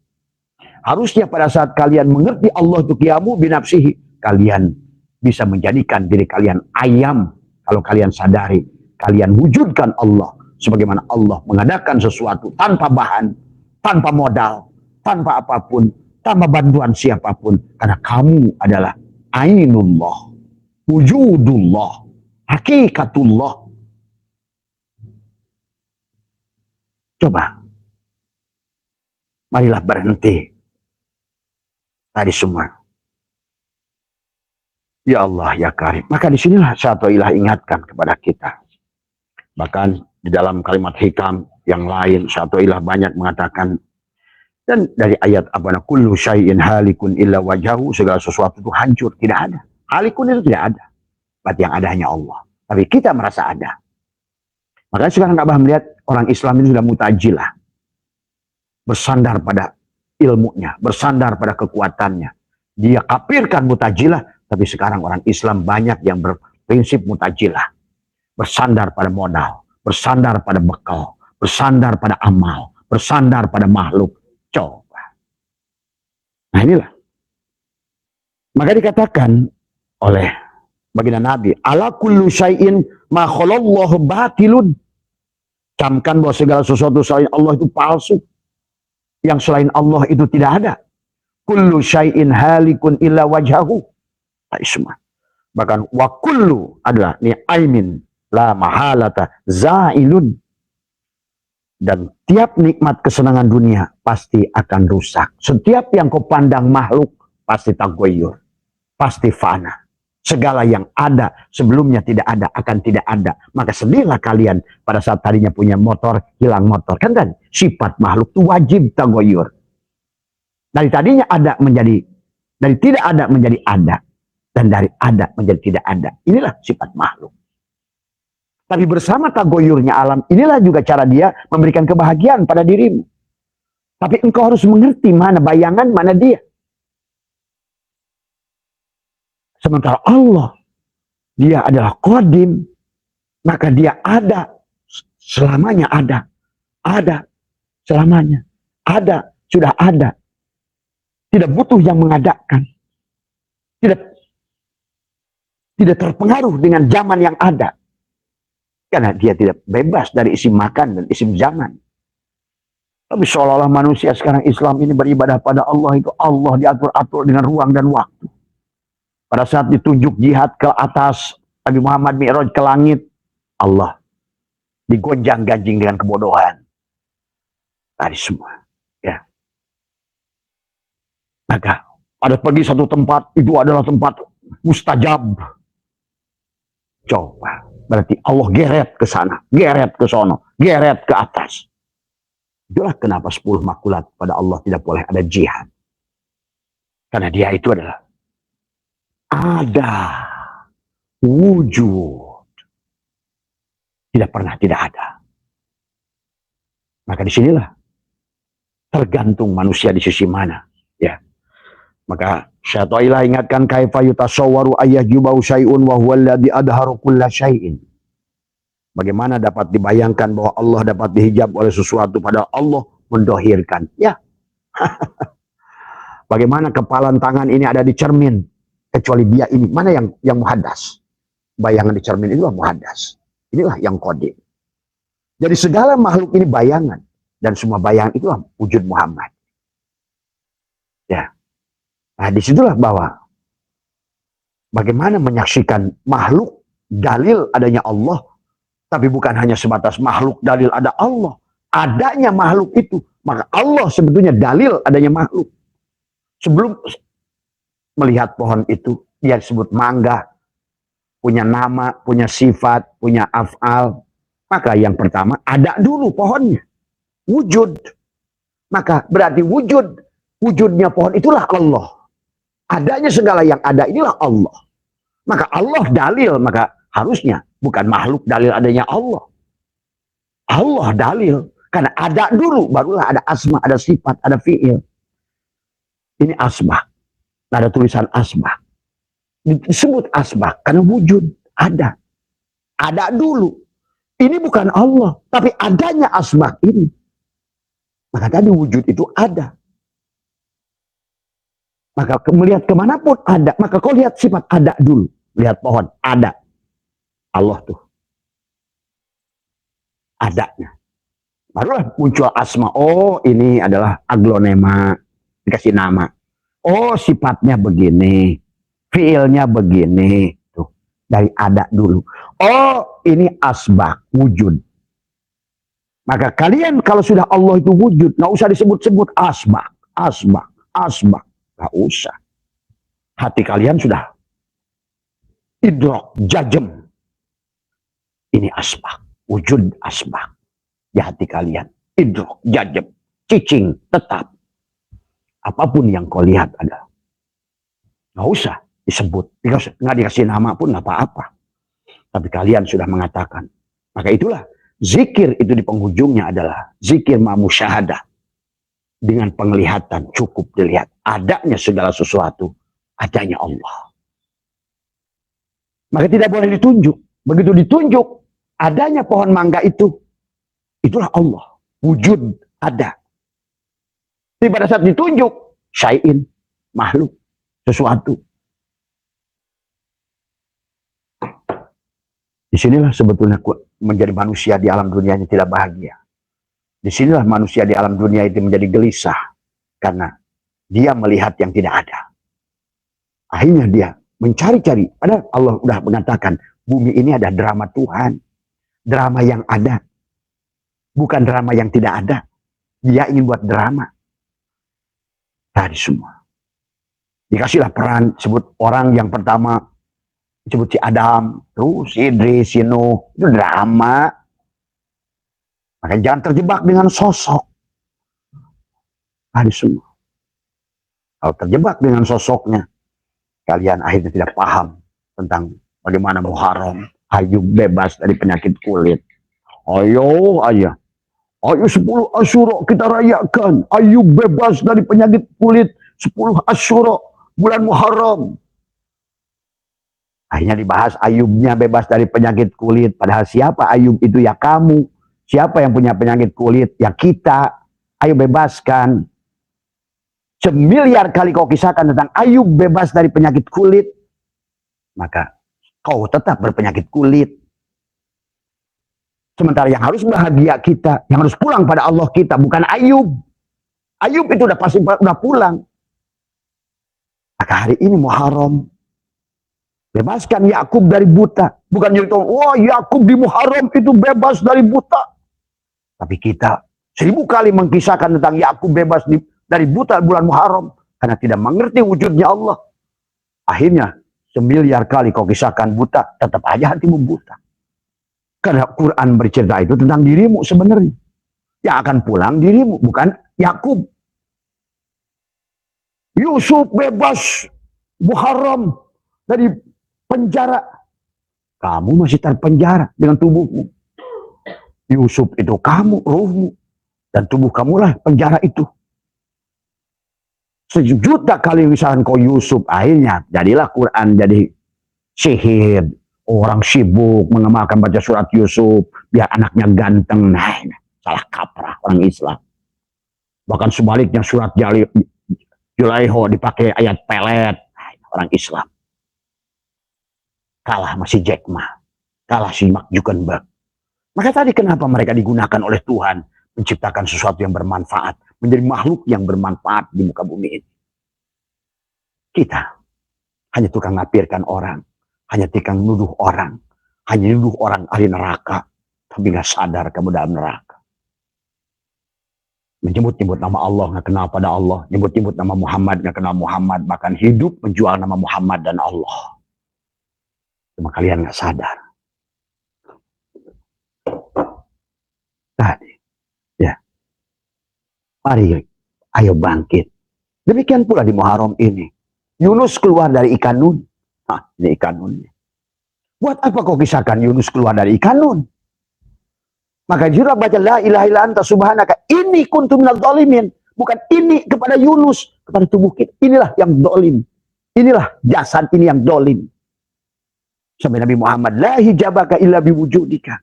Harusnya pada saat kalian mengerti Allah itu qiyamu binafsihi, kalian bisa menjadikan diri kalian ayam. Kalau kalian sadari, kalian wujudkan Allah. Sebagaimana Allah mengadakan sesuatu tanpa bahan, tanpa modal, tanpa apapun, tanpa bantuan siapapun. Karena kamu adalah ainullah, wujudullah, hakikatullah. Coba. Marilah berhenti. Tadi semua. Ya Allah, ya Karim. Maka disinilah Syatoilah ingatkan kepada kita. Bahkan di dalam kalimat hikam yang lain, Syatoilah banyak mengatakan, dan dari ayat abana kullu syai'in halikun illa wajahu, segala sesuatu itu hancur, tidak ada. Halikun itu tidak ada. Berarti yang ada hanya Allah. Tapi kita merasa ada. Makanya sekarang Abah melihat orang Islam ini sudah mutajilah. Bersandar pada ilmunya, bersandar pada kekuatannya. Dia kafirkan mutajilah, tapi sekarang orang Islam banyak yang berprinsip mutajilah. Bersandar pada modal, bersandar pada bekal, bersandar pada amal, bersandar pada makhluk. Coba. Nah inilah. Maka dikatakan oleh baginda Nabi, ala kullu syai'in ma khalallahu batilun. Camkan bahwa segala sesuatu selain Allah itu palsu. Yang selain Allah itu tidak ada. Kullu syai'in halikun illa wajhahu. Isma. Bahkan wa kullu adalah ni'aimin la mahalata zailun. Dan tiap nikmat kesenangan dunia pasti akan rusak. Setiap yang kau pandang makhluk pasti tagoyur. Pasti fana. Segala yang ada sebelumnya tidak ada, akan tidak ada. Maka sedihlah kalian pada saat tadinya punya motor, hilang motor. Kan tadi, sifat makhluk itu wajib tagoyur. Dari tadinya ada menjadi, dari tidak ada menjadi ada. Dan dari ada menjadi tidak ada. Inilah sifat makhluk. Tapi bersama tagoyurnya alam, inilah juga cara dia memberikan kebahagiaan pada dirimu. Tapi engkau harus mengerti mana bayangan, mana dia. Sementara Allah, dia adalah qadim, maka dia ada, selamanya ada, selamanya, ada, sudah ada. Tidak butuh yang mengadakan. Tidak terpengaruh dengan zaman yang ada. Karena dia tidak bebas dari isim makan dan isim zaman. Tapi seolah-olah manusia sekarang Islam ini beribadah pada Allah, itu Allah diatur-atur dengan ruang dan waktu. Pada saat ditunjuk jihad ke atas, Nabi Muhammad Mi'raj ke langit, Allah digonjang-ganjing dengan kebodohan. Tadi semua. Ya. Maka ada pergi satu tempat, itu adalah tempat mustajab. Coba. Berarti Allah geret ke sana, geret ke sono, geret ke atas. Itulah kenapa 10 makulat pada Allah tidak boleh ada jihad. Karena dia itu adalah ada, wujud, tidak pernah tidak ada. Maka disinilah tergantung manusia di sisi mana. Ya. Maka Syaitanillah ingatkan kaifa yutasawwaru ayyajubau syai'un wa huwa alladhi adharu kulla syai'in. Bagaimana dapat dibayangkan bahwa Allah dapat dihijab oleh sesuatu padahal Allah mendohirkan. Ya. Bagaimana kepalan tangan ini ada di cermin kecuali dia ini. Mana yang muhaddas? Bayangan di cermin itulah muhaddas. Inilah yang qadim. Jadi segala makhluk ini bayangan dan semua bayangan itulah wujud Muhammad. Ya. Nah, disitulah bahwa bagaimana menyaksikan makhluk dalil adanya Allah, tapi bukan hanya sebatas makhluk dalil ada Allah. Adanya makhluk itu, maka Allah sebetulnya dalil adanya makhluk. Sebelum melihat pohon itu, dia disebut mangga, punya nama, punya sifat, punya af'al. Maka yang pertama, ada dulu pohonnya. Wujud. Maka berarti wujudnya pohon itulah Allah. Adanya segala yang ada inilah Allah. Maka Allah dalil, maka harusnya bukan makhluk dalil adanya Allah. Allah dalil. Karena ada dulu, barulah ada asma, ada sifat, ada fi'il. Ini asma. Ada tulisan asma. Disebut asma karena wujud. Ada. Ada dulu. Ini bukan Allah. Tapi adanya asma ini. Maka tadi wujud itu ada. Maka melihat kemanapun ada. Maka kau lihat sifat ada dulu. Lihat pohon. Ada. Allah tuh. Adanya. Barulah muncul asma. Oh, ini adalah aglonema. Dikasih nama. Oh, sifatnya begini. Fiilnya begini. Tuh. Dari ada dulu. Oh, ini asbak. Wujud. Maka kalian kalau sudah Allah itu wujud. Nggak usah disebut-sebut asbak. Asbak. Asbak. Nggak usah. Hati kalian sudah idrok, jajem. Ini asbak. Wujud asbak. Di hati kalian. Idrok, jajem. Cicing, tetap. Apapun yang kau lihat ada. Nggak usah disebut. Nggak dikasih nama pun nggak apa-apa. Tapi kalian sudah mengatakan. Maka itulah. Zikir itu di penghujungnya adalah. Zikir ma'musyahadah. Dengan penglihatan cukup dilihat. Adanya segala sesuatu. Adanya Allah. Maka tidak boleh ditunjuk. Begitu ditunjuk. Adanya pohon mangga itu. Itulah Allah. Wujud ada. Tapi pada saat ditunjuk. Syai'in. Makhluk. Sesuatu. Disinilah sebetulnya menjadi manusia di alam dunianya tidak bahagia. Disinilah manusia di alam dunia itu menjadi gelisah. Karena dia melihat yang tidak ada. Akhirnya dia mencari-cari. Padahal Allah sudah mengatakan. Bumi ini ada drama Tuhan. Drama yang ada. Bukan drama yang tidak ada. Dia ingin buat drama. Tadi semua. Dikasihlah peran. Sebut orang yang pertama. Sebut si Adam. Terus si Idris, si Nuh. Itu drama. Maka jangan terjebak dengan sosok. Tadi semua. Kalau terjebak dengan sosoknya, kalian akhirnya tidak paham tentang bagaimana Muharram, Ayub bebas dari penyakit kulit. Ayo, ayah. Ayo 10 Asyura kita rayakan. Ayub bebas dari penyakit kulit. 10 Asyura bulan Muharram. Akhirnya dibahas Ayubnya bebas dari penyakit kulit. Padahal siapa Ayub itu? Ya kamu. Siapa yang punya penyakit kulit? Ya kita. Ayo bebaskan. 1 miliar kali kau kisahkan tentang Ayub bebas dari penyakit kulit. Maka kau tetap berpenyakit kulit. Sementara yang harus bahagia kita, yang harus pulang pada Allah kita, bukan Ayub. Ayub itu udah pasti udah pulang. Maka hari ini Muharram, bebaskan Yakub dari buta. Bukan jadi wah Yakub di Muharram itu bebas dari buta. Tapi kita 1000 kali mengkisahkan tentang Yakub bebas dari buta bulan Muharram. Karena tidak mengerti wujudnya Allah. Akhirnya 1.000.000.000 kali kau kisahkan buta, tetap aja hatimu buta. Karena Quran bercerita itu tentang dirimu sebenarnya. Yang akan pulang dirimu, bukan Yakub. Yusuf bebas Muharram dari penjara. Kamu masih terpenjara dengan tubuhmu. Yusuf itu kamu, ruhmu. Dan tubuh kamulah penjara itu. 1 juta kali misalkan kau Yusuf, akhirnya jadilah Quran jadi sihir. Orang sibuk mengamalkan baca surat Yusuf biar anaknya ganteng. Nah, salah kaprah orang Islam. Bahkan sebaliknya surat Julaiho dipakai ayat pelet. Nah, orang Islam. Kalah masih Jack Ma. Kalah si Mark Zuckerberg. Maka tadi kenapa mereka digunakan oleh Tuhan menciptakan sesuatu yang bermanfaat, menjadi makhluk yang bermanfaat di muka bumi ini. Kita hanya tukang ngapirkan orang, hanya tukang nuduh orang, hanya nuduh orang ahli neraka, tapi nggak sadar kamu dalam neraka. Menyebut-nyebut nama Allah nggak kenal pada Allah, nyebut-nyebut nama Muhammad nggak kenal Muhammad, bahkan hidup menjual nama Muhammad dan Allah. Cuma kalian nggak sadar. Tadi, ya, mari, ayo bangkit. Demikian pula di Muharram ini, Yunus keluar dari ikan nun. Nah, ini ikan nunnya. Buat apa kau kisahkan Yunus keluar dari ikan nun? Maka jura baca la ilaha illa anta subhanaka inni kuntu minadh dhalimin. Bukan ini kepada Yunus, kepada tubuh kita. Inilah yang dolim. Inilah jasad ini yang dolim. Sampai Nabi Muhammad, la hijabaka illa biwujudika.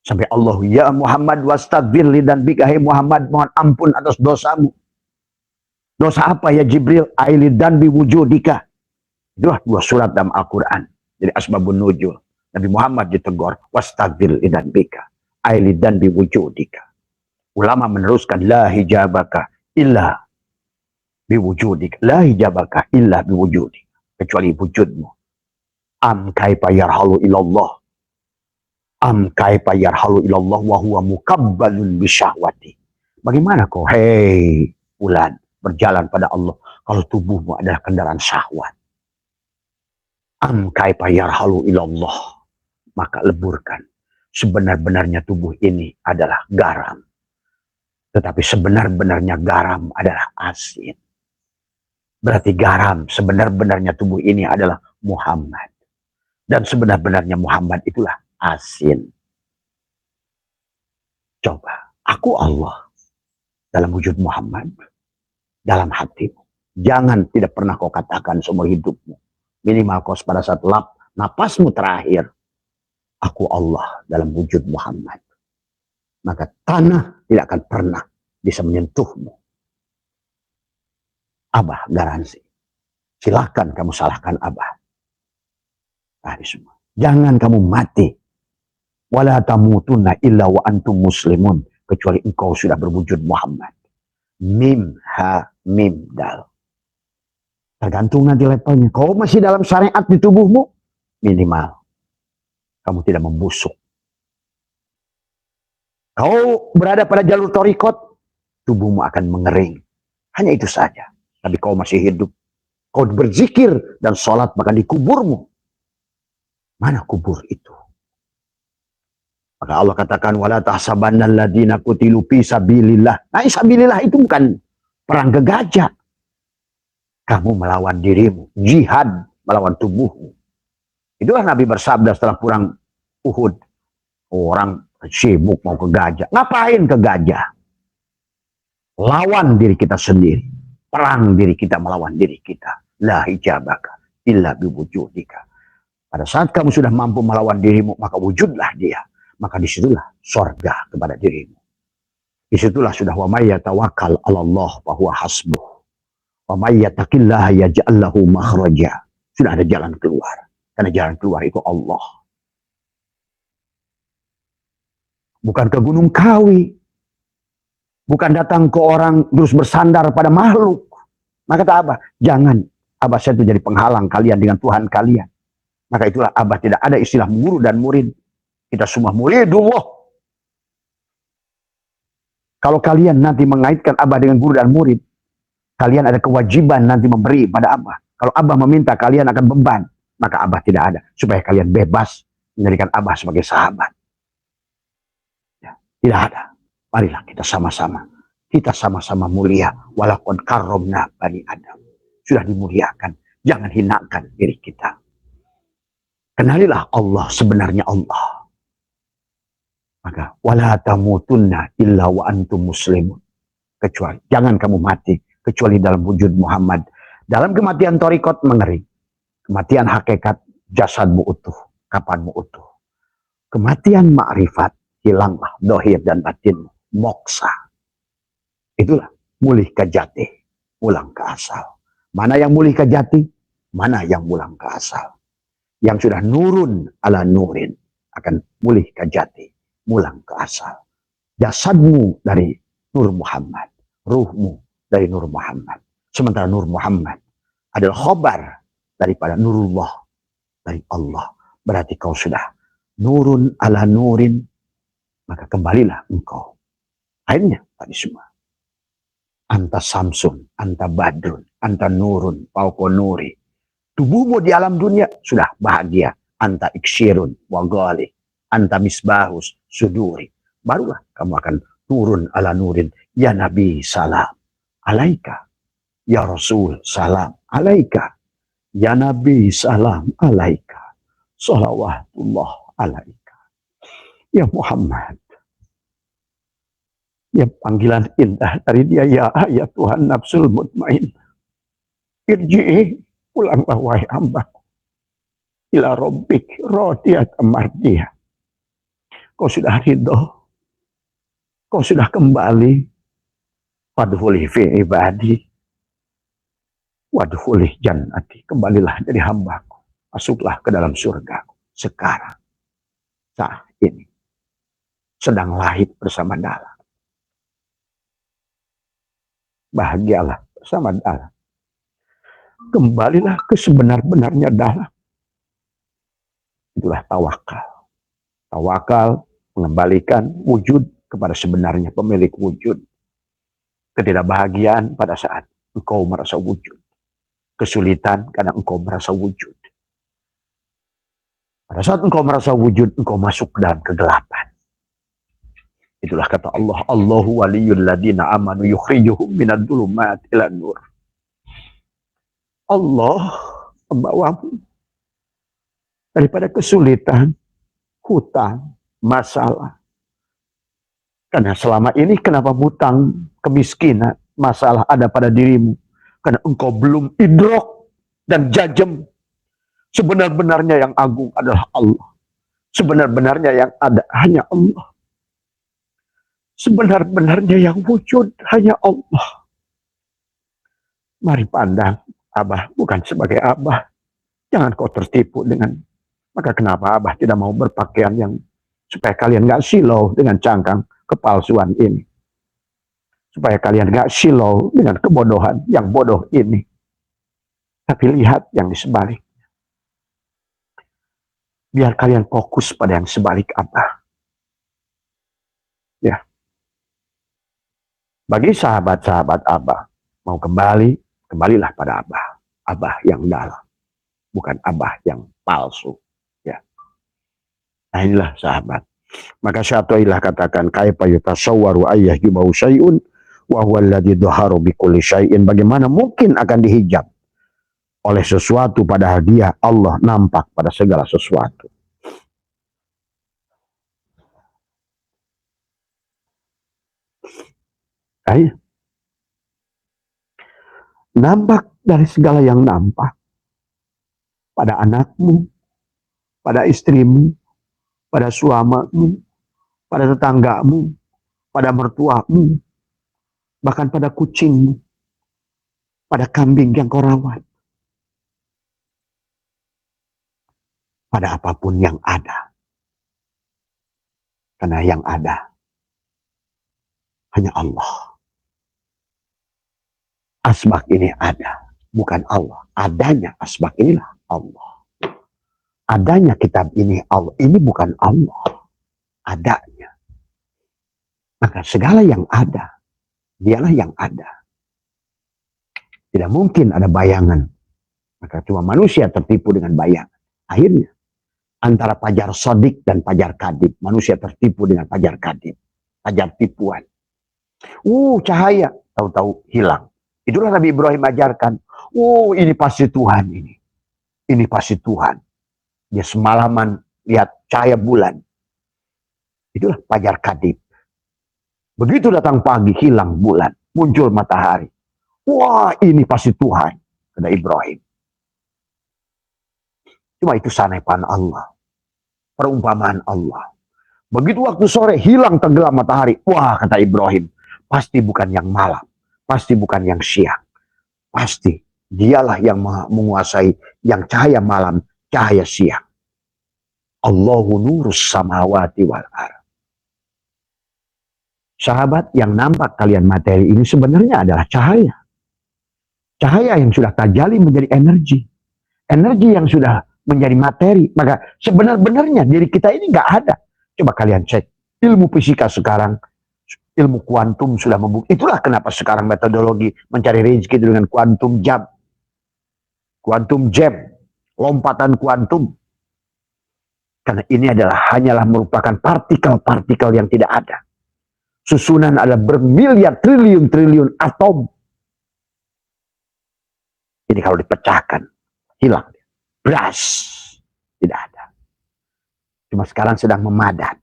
Sampai Allah, ya Muhammad wastaghfir li dan bika, hai Muhammad mohon ampun atas dosamu. Dosa apa ya Jibril? Ailid dan biwujudika. Itulah 2 surat dalam Al-Quran. Jadi asbabun nuzul. Nabi Muhammad ditegur, wastaghfir li dan bika, ailid dan biwujudika. Ulama meneruskan, la hijabaka illa biwujudika. La hijabaka illa biwujudika. Kecuali wujudmu. Am kaifa yarhalu ilallah. Am kaifa yarhalu ilallah wa huwa mukabbalun bisyahwati. Bagaimana kau, hei Fulan, berjalan pada Allah kalau tubuhmu adalah kendaraan syahwat? Am kaifa yarhalu ilallah. Maka leburkan. Sebenar-benarnya tubuh ini adalah garam. Tetapi sebenar-benarnya garam adalah asin. Berarti garam, sebenar-benarnya tubuh ini adalah Muhammad. Dan sebenar-benarnya Muhammad itulah asin. Coba, aku Allah dalam wujud Muhammad, dalam hatimu. Jangan tidak pernah kau katakan seumur hidupmu. Minimal kau pada saat napasmu terakhir, aku Allah dalam wujud Muhammad. Maka tanah tidak akan pernah bisa menyentuhmu. Abah garansi. Silahkan kamu salahkan Abah. Tadi semua. Jangan kamu mati. Wala tamutunna illa wa antum muslimun. Kecuali engkau sudah berwujud Muhammad. Mim, ha, mim, dal. Tergantung nanti levelnya. Kau masih dalam syariat di tubuhmu, minimal. Kamu tidak membusuk. Kau berada pada jalur torikot, tubuhmu akan mengering. Hanya itu saja. Tapi kau masih hidup. Kau berzikir dan sholat bahkan di kuburmu. Mana kubur itu? Maka Allah katakan, wala tahsabanna alladziina qutilu fi sabilillah. Nah, sabilillah itu bukan perang gegajah. Kamu melawan dirimu, jihad melawan tubuhmu. Itulah Nabi bersabda setelah perang Uhud. Orang sibuk mau ke gajah. Ngapain ke gajah? Lawan diri kita sendiri. Perang diri kita melawan diri kita. La hijabaka illa biwujudika. Pada saat kamu sudah mampu melawan dirimu, maka wujudlah dia. Maka disitulah sorga kepada dirimu. Disitulah sudah wa may yatawakkal 'alallah fa huwa hasbuh. Wa may yattaqillaha yaj'al lahu makhraja. Sudah ada jalan keluar. Karena jalan keluar itu Allah. bukan ke Gunung Kawi, bukan datang ke orang terus bersandar pada makhluk. Maka kata Abah, jangan Abah saya itu jadi penghalang kalian dengan Tuhan kalian. Maka itulah Abah tidak ada istilah guru dan murid. Kita semua muridullah. Kalau kalian nanti mengaitkan Abah dengan guru dan murid, kalian ada kewajiban nanti memberi pada Abah. Kalau Abah meminta, kalian akan beban. Maka Abah tidak ada. Supaya kalian bebas menjadikan Abah sebagai sahabat. Ya, tidak ada. Marilah kita sama-sama. Kita sama-sama mulia. Walaupun karomna Bani Adam. Sudah dimuliakan. Jangan hinakan diri kita. Kenalilah Allah sebenarnya Allah. Maka wala tamutunna illa wa antum muslimun. Kecuali jangan kamu mati kecuali dalam wujud Muhammad. Dalam kematian torikot mengering. Kematian hakikat jasadmu utuh, kapanmu utuh. Kematian makrifat hilanglah dohir dan batinmu, moksa. Itulah mulih ke jati, pulang ke asal. Mana yang mulih ke jati, mana yang pulang ke asal. Yang sudah nurun ala nurin akan mulih ke jati, pulang ke asal. Jasadmu dari Nur Muhammad, ruhmu dari Nur Muhammad. Sementara Nur Muhammad adalah khobar daripada Nurullah dari Allah. Berarti kau sudah nurun ala nurin, maka kembalilah engkau. Akhirnya tadi semua. Anta Samsun, anta Badrun, anta Nurun, pauko nuri. Tubuhmu di alam dunia sudah bahagia. Anta iksirun, wagali, anta misbahus, suduri. Barulah kamu akan turun ala nurin. Ya Nabi salam alaika. Ya Rasul salam alaika. Ya Nabi salam alaika. Salawatullah alaika. Ya Muhammad. Ya panggilan indah dari dia. Ya ayat Tuhan nafsul mutmain. Irji'i, pulanglah wahai hamba. Ila rabbik radiyat mardiyah. Kau sudah ridho. Kau sudah kembali. Wadhuli fi ibadi. Wadhuli jannati. Kembalilah jadi hambaku. Masuklah ke dalam surgaku. Sekarang. Saat ini. Sedang lahir bersama dalam. Bahagialah bersama dalam. Kembalilah ke sebenar-benarnya dalam. Itulah tawakal. Tawakal mengembalikan wujud kepada sebenarnya pemilik wujud. Ketidakbahagiaan pada saat engkau merasa wujud. Kesulitan karena engkau merasa wujud. Pada saat engkau merasa wujud, engkau masuk ke dalam kegelapan. Itulah kata Allah, Allahu waliyul ladina amanu yukhrijuhum minad dhulumat ila nur. Allah membawamu daripada kesulitan, hutang, masalah. Karena selama ini kenapa hutang, kemiskinan, masalah ada pada dirimu? Karena engkau belum idrok dan jajem. Sebenar-benarnya yang agung adalah Allah. Sebenar-benarnya yang ada hanya Allah. Sebenar-benarnya yang wujud hanya Allah. Mari pandang Abah bukan sebagai Abah. Jangan kau tertipu dengan. Maka kenapa Abah tidak mau berpakaian yang supaya kalian gak silau dengan cangkang kepalsuan ini. Supaya kalian gak silau dengan kebodohan yang bodoh ini. Tapi lihat yang di sebaliknya. Biar kalian fokus pada yang sebalik Abah. Ya. Bagi sahabat-sahabat Abah, mau kembali, kembalilah pada Abah. Abah yang dalam. Bukan Abah yang palsu. Ya. Nah inilah sahabat. Maka Syatu'ilah katakan, kaifa yutasawwaru ayyah yubahu syai'un, wa huwa alladhi dhaharu bikulli syai'in. Bagaimana mungkin akan dihijab oleh sesuatu padahal dia, Allah, nampak pada segala sesuatu. Ayo. Nampak dari segala yang nampak. Pada anakmu, pada istrimu, pada suamamu, pada tetanggamu, pada mertuamu, bahkan pada kucingmu, pada kambing yang kau rawat. Pada apapun yang ada. Karena yang ada hanya Allah. Asbak ini ada, bukan Allah. Adanya asbak inilah Allah. Adanya kitab ini Allah. Ini bukan Allah. Adanya. Maka segala yang ada, dialah yang ada. Tidak mungkin ada bayangan. Maka cuma manusia tertipu dengan bayangan. Akhirnya, antara pajar sodik dan pajar kadib. Manusia tertipu dengan pajar kadib. Pajar tipuan. Cahaya. Tahu-tahu hilang. Itulah Nabi Ibrahim ajarkan. Ini pasti Tuhan ini. Ini pasti Tuhan. Dia semalaman lihat cahaya bulan. Itulah pajar kadib. Begitu datang pagi, hilang bulan. Muncul matahari. Ini pasti Tuhan. Kata Ibrahim. Cuma itu sanepan Allah. Perumpamaan Allah. Begitu waktu sore, hilang tenggelam matahari. Kata Ibrahim. Pasti bukan yang malam. Pasti bukan yang siang. Pasti dialah yang menguasai yang cahaya malam, cahaya siang. Allahu nurus samawati wal ardh. Sahabat, yang nampak kalian materi ini sebenarnya adalah cahaya. Cahaya yang sudah tajali menjadi energi. Energi yang sudah menjadi materi. Maka sebenar-benarnya diri kita ini nggak ada. Coba kalian cek. Ilmu fisika sekarang, ilmu kuantum sudah membuktikan. Itulah kenapa sekarang metodologi mencari rezeki itu dengan kuantum jam. Kuantum jam. Lompatan kuantum. Karena ini hanyalah merupakan partikel-partikel yang tidak ada. Susunan ada bermiliar triliun atom. Jadi kalau dipecahkan, hilang. Beras. Tidak ada. Cuma sekarang sedang memadat.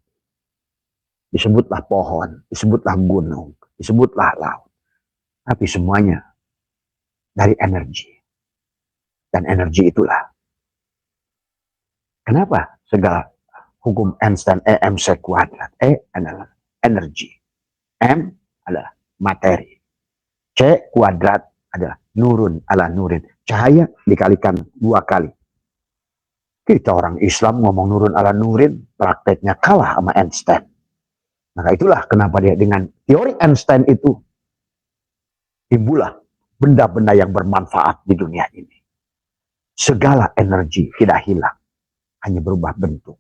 Disebutlah pohon, disebutlah gunung, disebutlah laut. Tapi semuanya dari energi. Dan energi itulah. Kenapa segala hukum Einstein EMC kuadrat? E adalah energi. M adalah materi. C kuadrat adalah nurun ala nurin. Cahaya dikalikan 2 kali. Kita orang Islam ngomong nurun ala nurin, prakteknya kalah sama Einstein. Maka itulah kenapa dia dengan teori Einstein itu timbullah benda-benda yang bermanfaat di dunia ini. Segala energi tidak hilang, hanya berubah bentuk.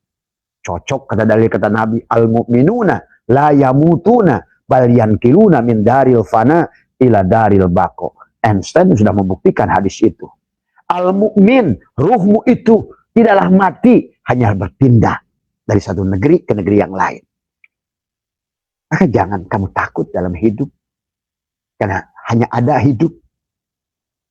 Cocok kata dalil kata Nabi, al-mu'minuna la yamutuna bal yankiluna min daril fana ila daril bako. Einstein sudah membuktikan hadis itu. Al-mu'min, ruhmu itu tidaklah mati, hanya berpindah dari satu negeri ke negeri yang lain. Maka jangan kamu takut dalam hidup. Karena hanya ada hidup.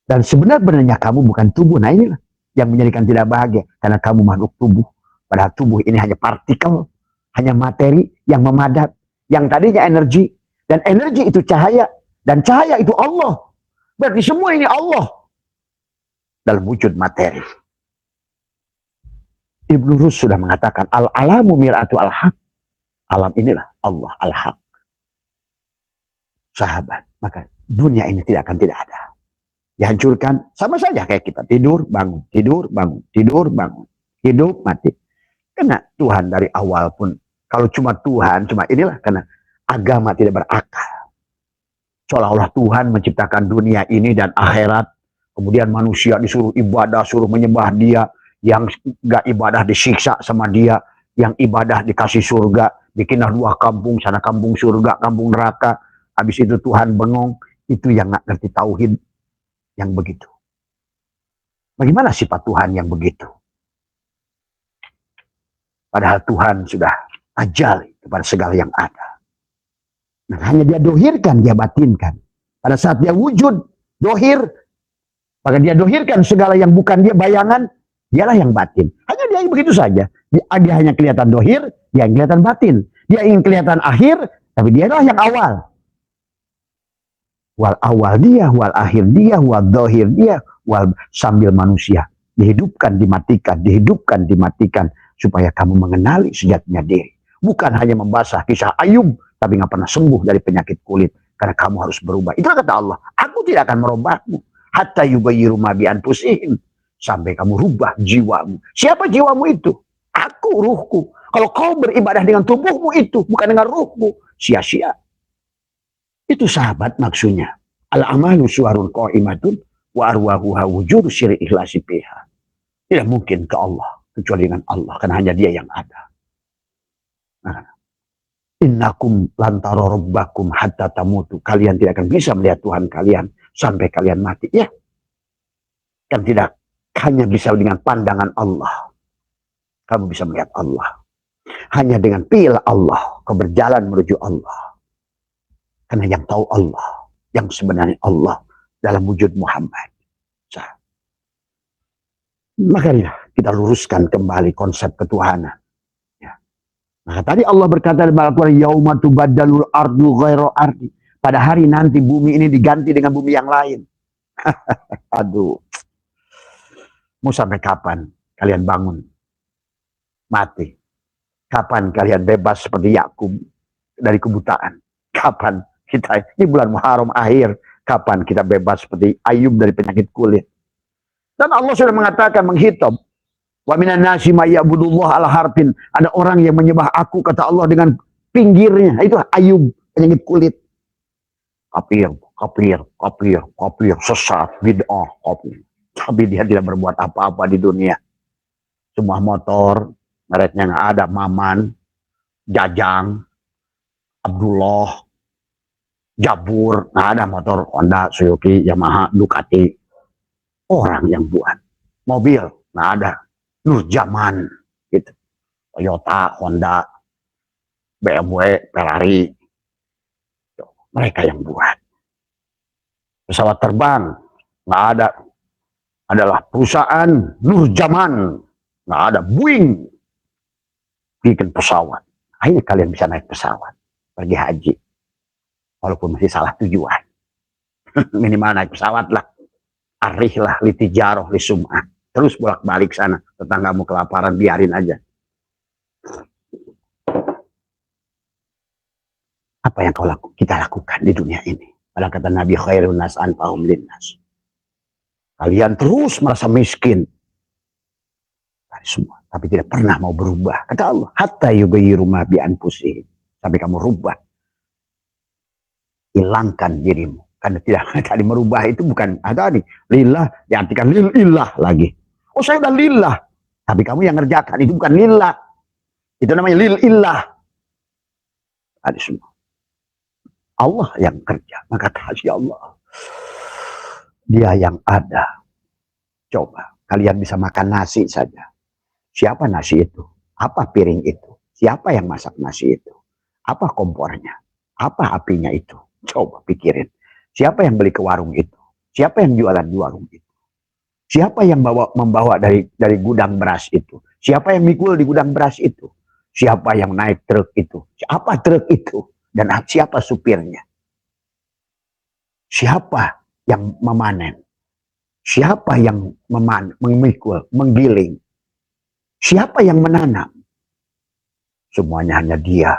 Dan sebenarnya kamu bukan tubuh. Nah inilah yang menjadikan tidak bahagia. Karena kamu makhluk tubuh. Padahal tubuh ini hanya partikel. Hanya materi yang memadat. Yang tadinya energi. Dan energi itu cahaya. Dan cahaya itu Allah. Berarti semua ini Allah. Dalam wujud materi. Ibnu Rus sudah mengatakan. Al-alamu mir'atu al-haq. Alam inilah Allah al-haq. Sahabat, maka dunia ini tidak akan tidak ada. Dihancurkan, sama saja kayak kita. Tidur, bangun, tidur, bangun, tidur, bangun. Hidup, mati. Karena Tuhan dari awal pun, kalau cuma Tuhan, cuma inilah karena agama tidak berakal. Seolah-olah Tuhan menciptakan dunia ini dan akhirat. Kemudian manusia disuruh ibadah, suruh menyembah dia. Yang gak ibadah disiksa sama dia. Yang ibadah dikasih surga. Bikinlah 2 kampung, sana kampung surga, kampung neraka. Habis itu Tuhan bengong. Itu yang gak ngerti tauhid yang begitu. Bagaimana sifat Tuhan yang begitu? Padahal Tuhan sudah ajali kepada segala yang ada. Nah, hanya dia dohirkan, dia batinkan. Pada saat dia wujud, dohir, maka dia dohirkan segala yang bukan dia bayangan, dialah yang batin. Hanya dia begitu saja. Dia hanya kelihatan dohir, dia yang kelihatan batin. Dia ingin kelihatan akhir, tapi dialah yang awal. Wal awal dia, wal akhir dia, wal dohir dia, wal sambil manusia. Dihidupkan, dimatikan, dihidupkan, dimatikan. Supaya kamu mengenali sejatinya diri. Bukan hanya membahas kisah Ayub, tapi nggak pernah sembuh dari penyakit kulit. Karena kamu harus berubah. Itulah kata Allah, aku tidak akan merubahmu. Hatta yughayyiru ma bi anfusihim. Sampai kamu rubah jiwamu. Siapa jiwamu itu? Aku, ruhku. Kalau kau beribadah dengan tubuhmu itu, bukan dengan ruhmu, sia-sia. Itu sahabat maksudnya. Al-amalu suwarun qa'imatun wa arwahuha wujud syiri ikhlasi piha. Tidak mungkin ke Allah, kecuali dengan Allah, karena hanya dia yang ada. Nah, innakum lantara rabbakum hatta tamutu. Kalian tidak akan bisa melihat Tuhan kalian sampai kalian mati. Ya, kan tidak hanya bisa dengan pandangan Allah. Kamu bisa melihat Allah. Hanya dengan pil Allah, kau berjalan menuju Allah. Karena yang tahu Allah, yang sebenarnya Allah dalam wujud Muhammad. Maka kita luruskan kembali konsep ketuhanan. Ya. Maka tadi Allah berkata di Al-Quran, yauma tubaddalul ardu ghairu ardi. Pada hari nanti bumi ini diganti dengan bumi yang lain. Aduh. Mau sampai kapan kalian bangun? Mati. Kapan kalian bebas seperti Yakub dari kebutaan? Kapan kita, ini bulan Muharram akhir, kapan kita bebas seperti Ayub dari penyakit kulit? Dan Allah sudah mengatakan, menghitam, wa minan nasi may ya'budullah ala harfin. Ada orang yang menyembah aku, kata Allah, dengan pinggirnya. Itu Ayub, penyakit kulit. Kafir, sesat, bid'ah, kafir. Tapi dia tidak berbuat apa-apa di dunia. Semua motor, mereknya nggak ada, Maman, Jajang, Abdullah, Jabur, nggak ada motor Honda, Suzuki, Yamaha, Ducati. Orang yang buat. Mobil, nggak ada. Nurjaman, gitu. Toyota, Honda, BMW, Ferrari. Mereka yang buat. Pesawat terbang, nggak ada. Adalah perusahaan Nurjaman. Nggak ada. Boeing. Bikin pesawat. Akhirnya kalian bisa naik pesawat. Pergi haji. Walaupun masih salah tujuan. Minimal naik pesawat lah. Arih lah, litijaroh, lisum'ah. Terus bolak-balik sana. Tetanggamu kelaparan, biarin aja. Apa yang kita lakukan di dunia ini? Pada kata Nabi, khairun nas anfa'hum linnas. Kalian terus merasa miskin. Dari semua. Tapi tidak pernah mau berubah. Kata Allah, hatta yughayyiru ma bi anfusihim. Sampai kamu rubah. Hilangkan dirimu. Karena tidak tadi merubah itu bukan ada nih. Lillah diartikan lillah lagi. Oh, saya udah lillah. Tapi kamu yang ngerjakan itu bukan lillah. Itu namanya lillah. Ada semua. Allah yang kerja. Maka tasya Allah. Dia yang ada. Coba. Kalian bisa makan nasi saja. Siapa nasi itu? Apa piring itu? Siapa yang masak nasi itu? Apa kompornya? Apa apinya itu? Coba pikirin. Siapa yang beli ke warung itu? Siapa yang jualan di warung itu? Siapa yang membawa dari gudang beras itu? Siapa yang mikul di gudang beras itu? Siapa yang naik truk itu? Apa truk itu? Dan siapa supirnya? Siapa yang memanen? Siapa yang memikul, menggiling? Siapa yang menanam? Semuanya hanya dia.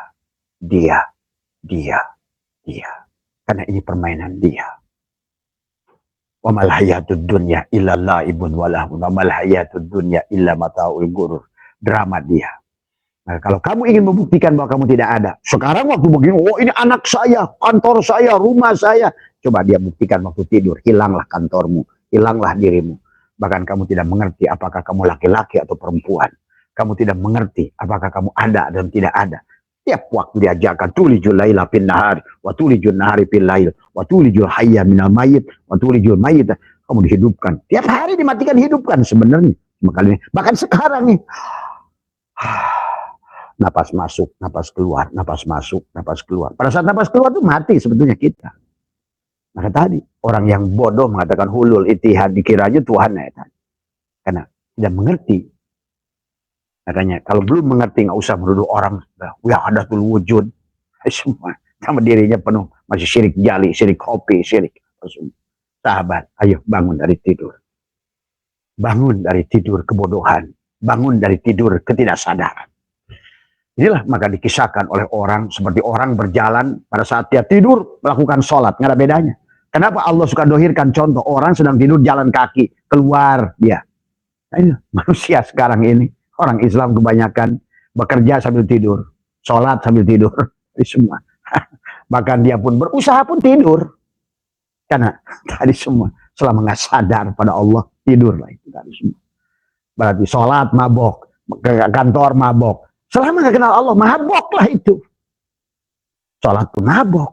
Karena ini permainan dia. Wa mal hayatud dunya illa la'ibun wa lahun. Wa mal hayatud dunya illa mata'ul ghurur. Drama dia. Nah, kalau kamu ingin membuktikan bahwa kamu tidak ada, sekarang waktu begini, oh ini anak saya, kantor saya, rumah saya. Coba dia buktikan waktu tidur, hilanglah kantormu, hilanglah dirimu. Bahkan kamu tidak mengerti apakah kamu laki-laki atau perempuan. Kamu tidak mengerti apakah kamu ada dan tidak ada. Tiap waktu diajarkan, tulijul laila fin nahar, wa tulijul nahari fil lail, wa tulijul hayya minal mayyit, wa tulijul mayyit. Kamu dihidupkan. Tiap hari dimatikan, hidupkan sebenarnya. Bahkan sekarang nih. Napas masuk, napas keluar, napas masuk, napas keluar. Pada saat napas keluar itu mati sebetulnya kita. Maka tadi orang yang bodoh mengatakan hulul itihad, dikiranya Tuhan ya tadi. Karena tidak mengerti. Makanya kalau belum mengerti nggak usah menuduh orang. Ya ada tuh wujud. Semua sama dirinya penuh masih syirik jali, syirik kopi, syirik. Sahabat, ayo bangun dari tidur. Bangun dari tidur kebodohan. Bangun dari tidur ketidaksadaran. Inilah maka dikisahkan oleh orang seperti orang berjalan pada saat dia tidur melakukan sholat. Nggak ada bedanya. Kenapa Allah suka dohirkan contoh orang sedang tidur jalan kaki keluar dia. Nah, ini manusia sekarang ini orang Islam kebanyakan bekerja sambil tidur, sholat sambil tidur, semua. Bahkan dia pun berusaha pun tidur. Karena tadi semua selama nggak sadar pada Allah, tidurlah itu tadi semua. Berarti sholat mabok, ke kantor mabok. Selama nggak kenal Allah, maboklah itu. Sholat pun mabok.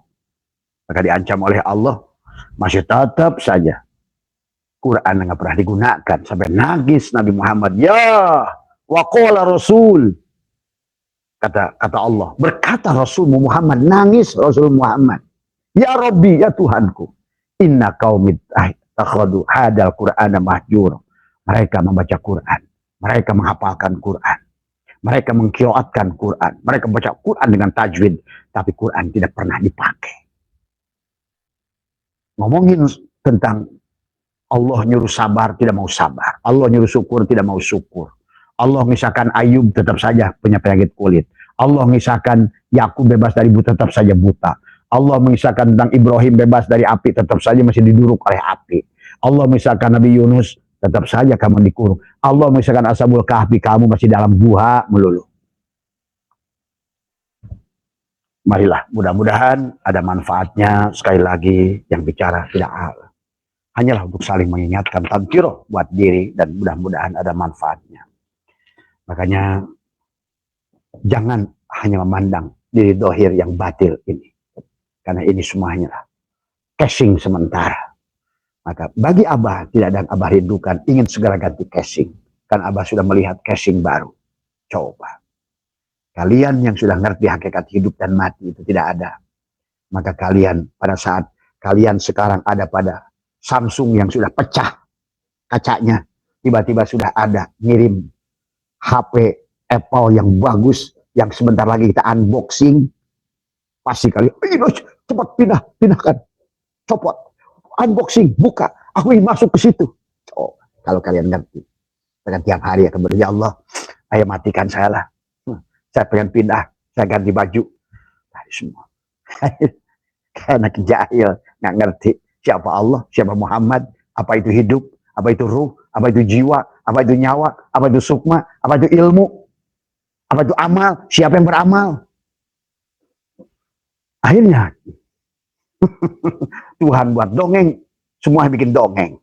Maka diancam oleh Allah, masih tetap saja Quran nggak pernah digunakan. Sampai nangis Nabi Muhammad, ya waqala Rasul. Kata Allah, berkata Rasul Muhammad, nangis Rasul Muhammad. Ya Rabbi, ya Tuhanku. Inna qaumit takhadu hadal Qur'ana mahjur. Mereka membaca Quran. Mereka menghafalkan Quran. Mereka mengqiraatkan Quran. Mereka membaca Quran dengan tajwid. Tapi Quran tidak pernah dipakai. Ngomongin tentang Allah nyuruh sabar, tidak mau sabar. Allah nyuruh syukur, tidak mau syukur. Allah misalkan Ayub tetap saja punya penyakit kulit. Allah misalkan Yakub bebas dari buta, tetap saja buta. Allah misalkan tentang Ibrahim bebas dari api, tetap saja masih diduruk oleh api. Allah misalkan Nabi Yunus, tetap saja kamu dikurung. Allah misalkan Ashabul Kahfi, kamu masih dalam gua melulu. Marilah, mudah-mudahan ada manfaatnya. Sekali lagi, yang bicara tidak hanyalah untuk saling mengingatkan, tadhkirah buat diri, dan mudah-mudahan ada manfaatnya. Makanya jangan hanya memandang diri dohir yang batil ini, karena ini semuanya casing sementara. Maka bagi Abah tidak ada yang Abah rindukan, ingin segera ganti casing, kan Abah sudah melihat casing baru. Coba kalian yang sudah ngerti hakikat hidup dan mati itu tidak ada, maka kalian pada saat kalian sekarang ada pada Samsung yang sudah pecah kacanya, tiba-tiba sudah ada ngirim HP Apple yang bagus, yang sebentar lagi kita unboxing, pasti kalian, cepat pindahkan, copot, unboxing, buka, aku ingin masuk ke situ. Oh, kalau kalian ngerti, dengan tiap hari akan berdoa, ya Allah, ayo matikan saya lah, saya pengen pindah, saya ganti baju, tadi semua. Karena jahil, nggak ngerti siapa Allah, siapa Muhammad, apa itu hidup, apa itu ruh, apa itu jiwa, apa itu nyawa, apa itu sukma, apa itu ilmu, apa itu amal, siapa yang beramal. Akhirnya Tuhan buat dongeng, semua bikin dongeng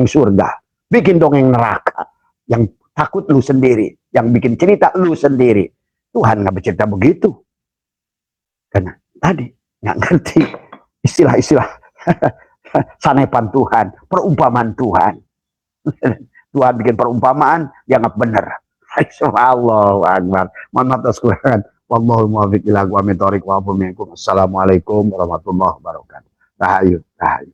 surga, bikin dongeng neraka. Yang takut lu sendiri, yang bikin cerita lu sendiri. Tuhan nggak bercerita begitu, karena tadi nggak ngerti istilah-istilah sanepan Tuhan, perumpamaan Tuhan. Tuhan bikin perumpamaan, dianggap benar. Allahu Akbar. Mohon maaf atas kekurangan. Wallahul muwaffiq ila aqwamit thoriq wa afu minkum. Assalamualaikum warahmatullahi wabarakatuh. Rahayu, rahayu.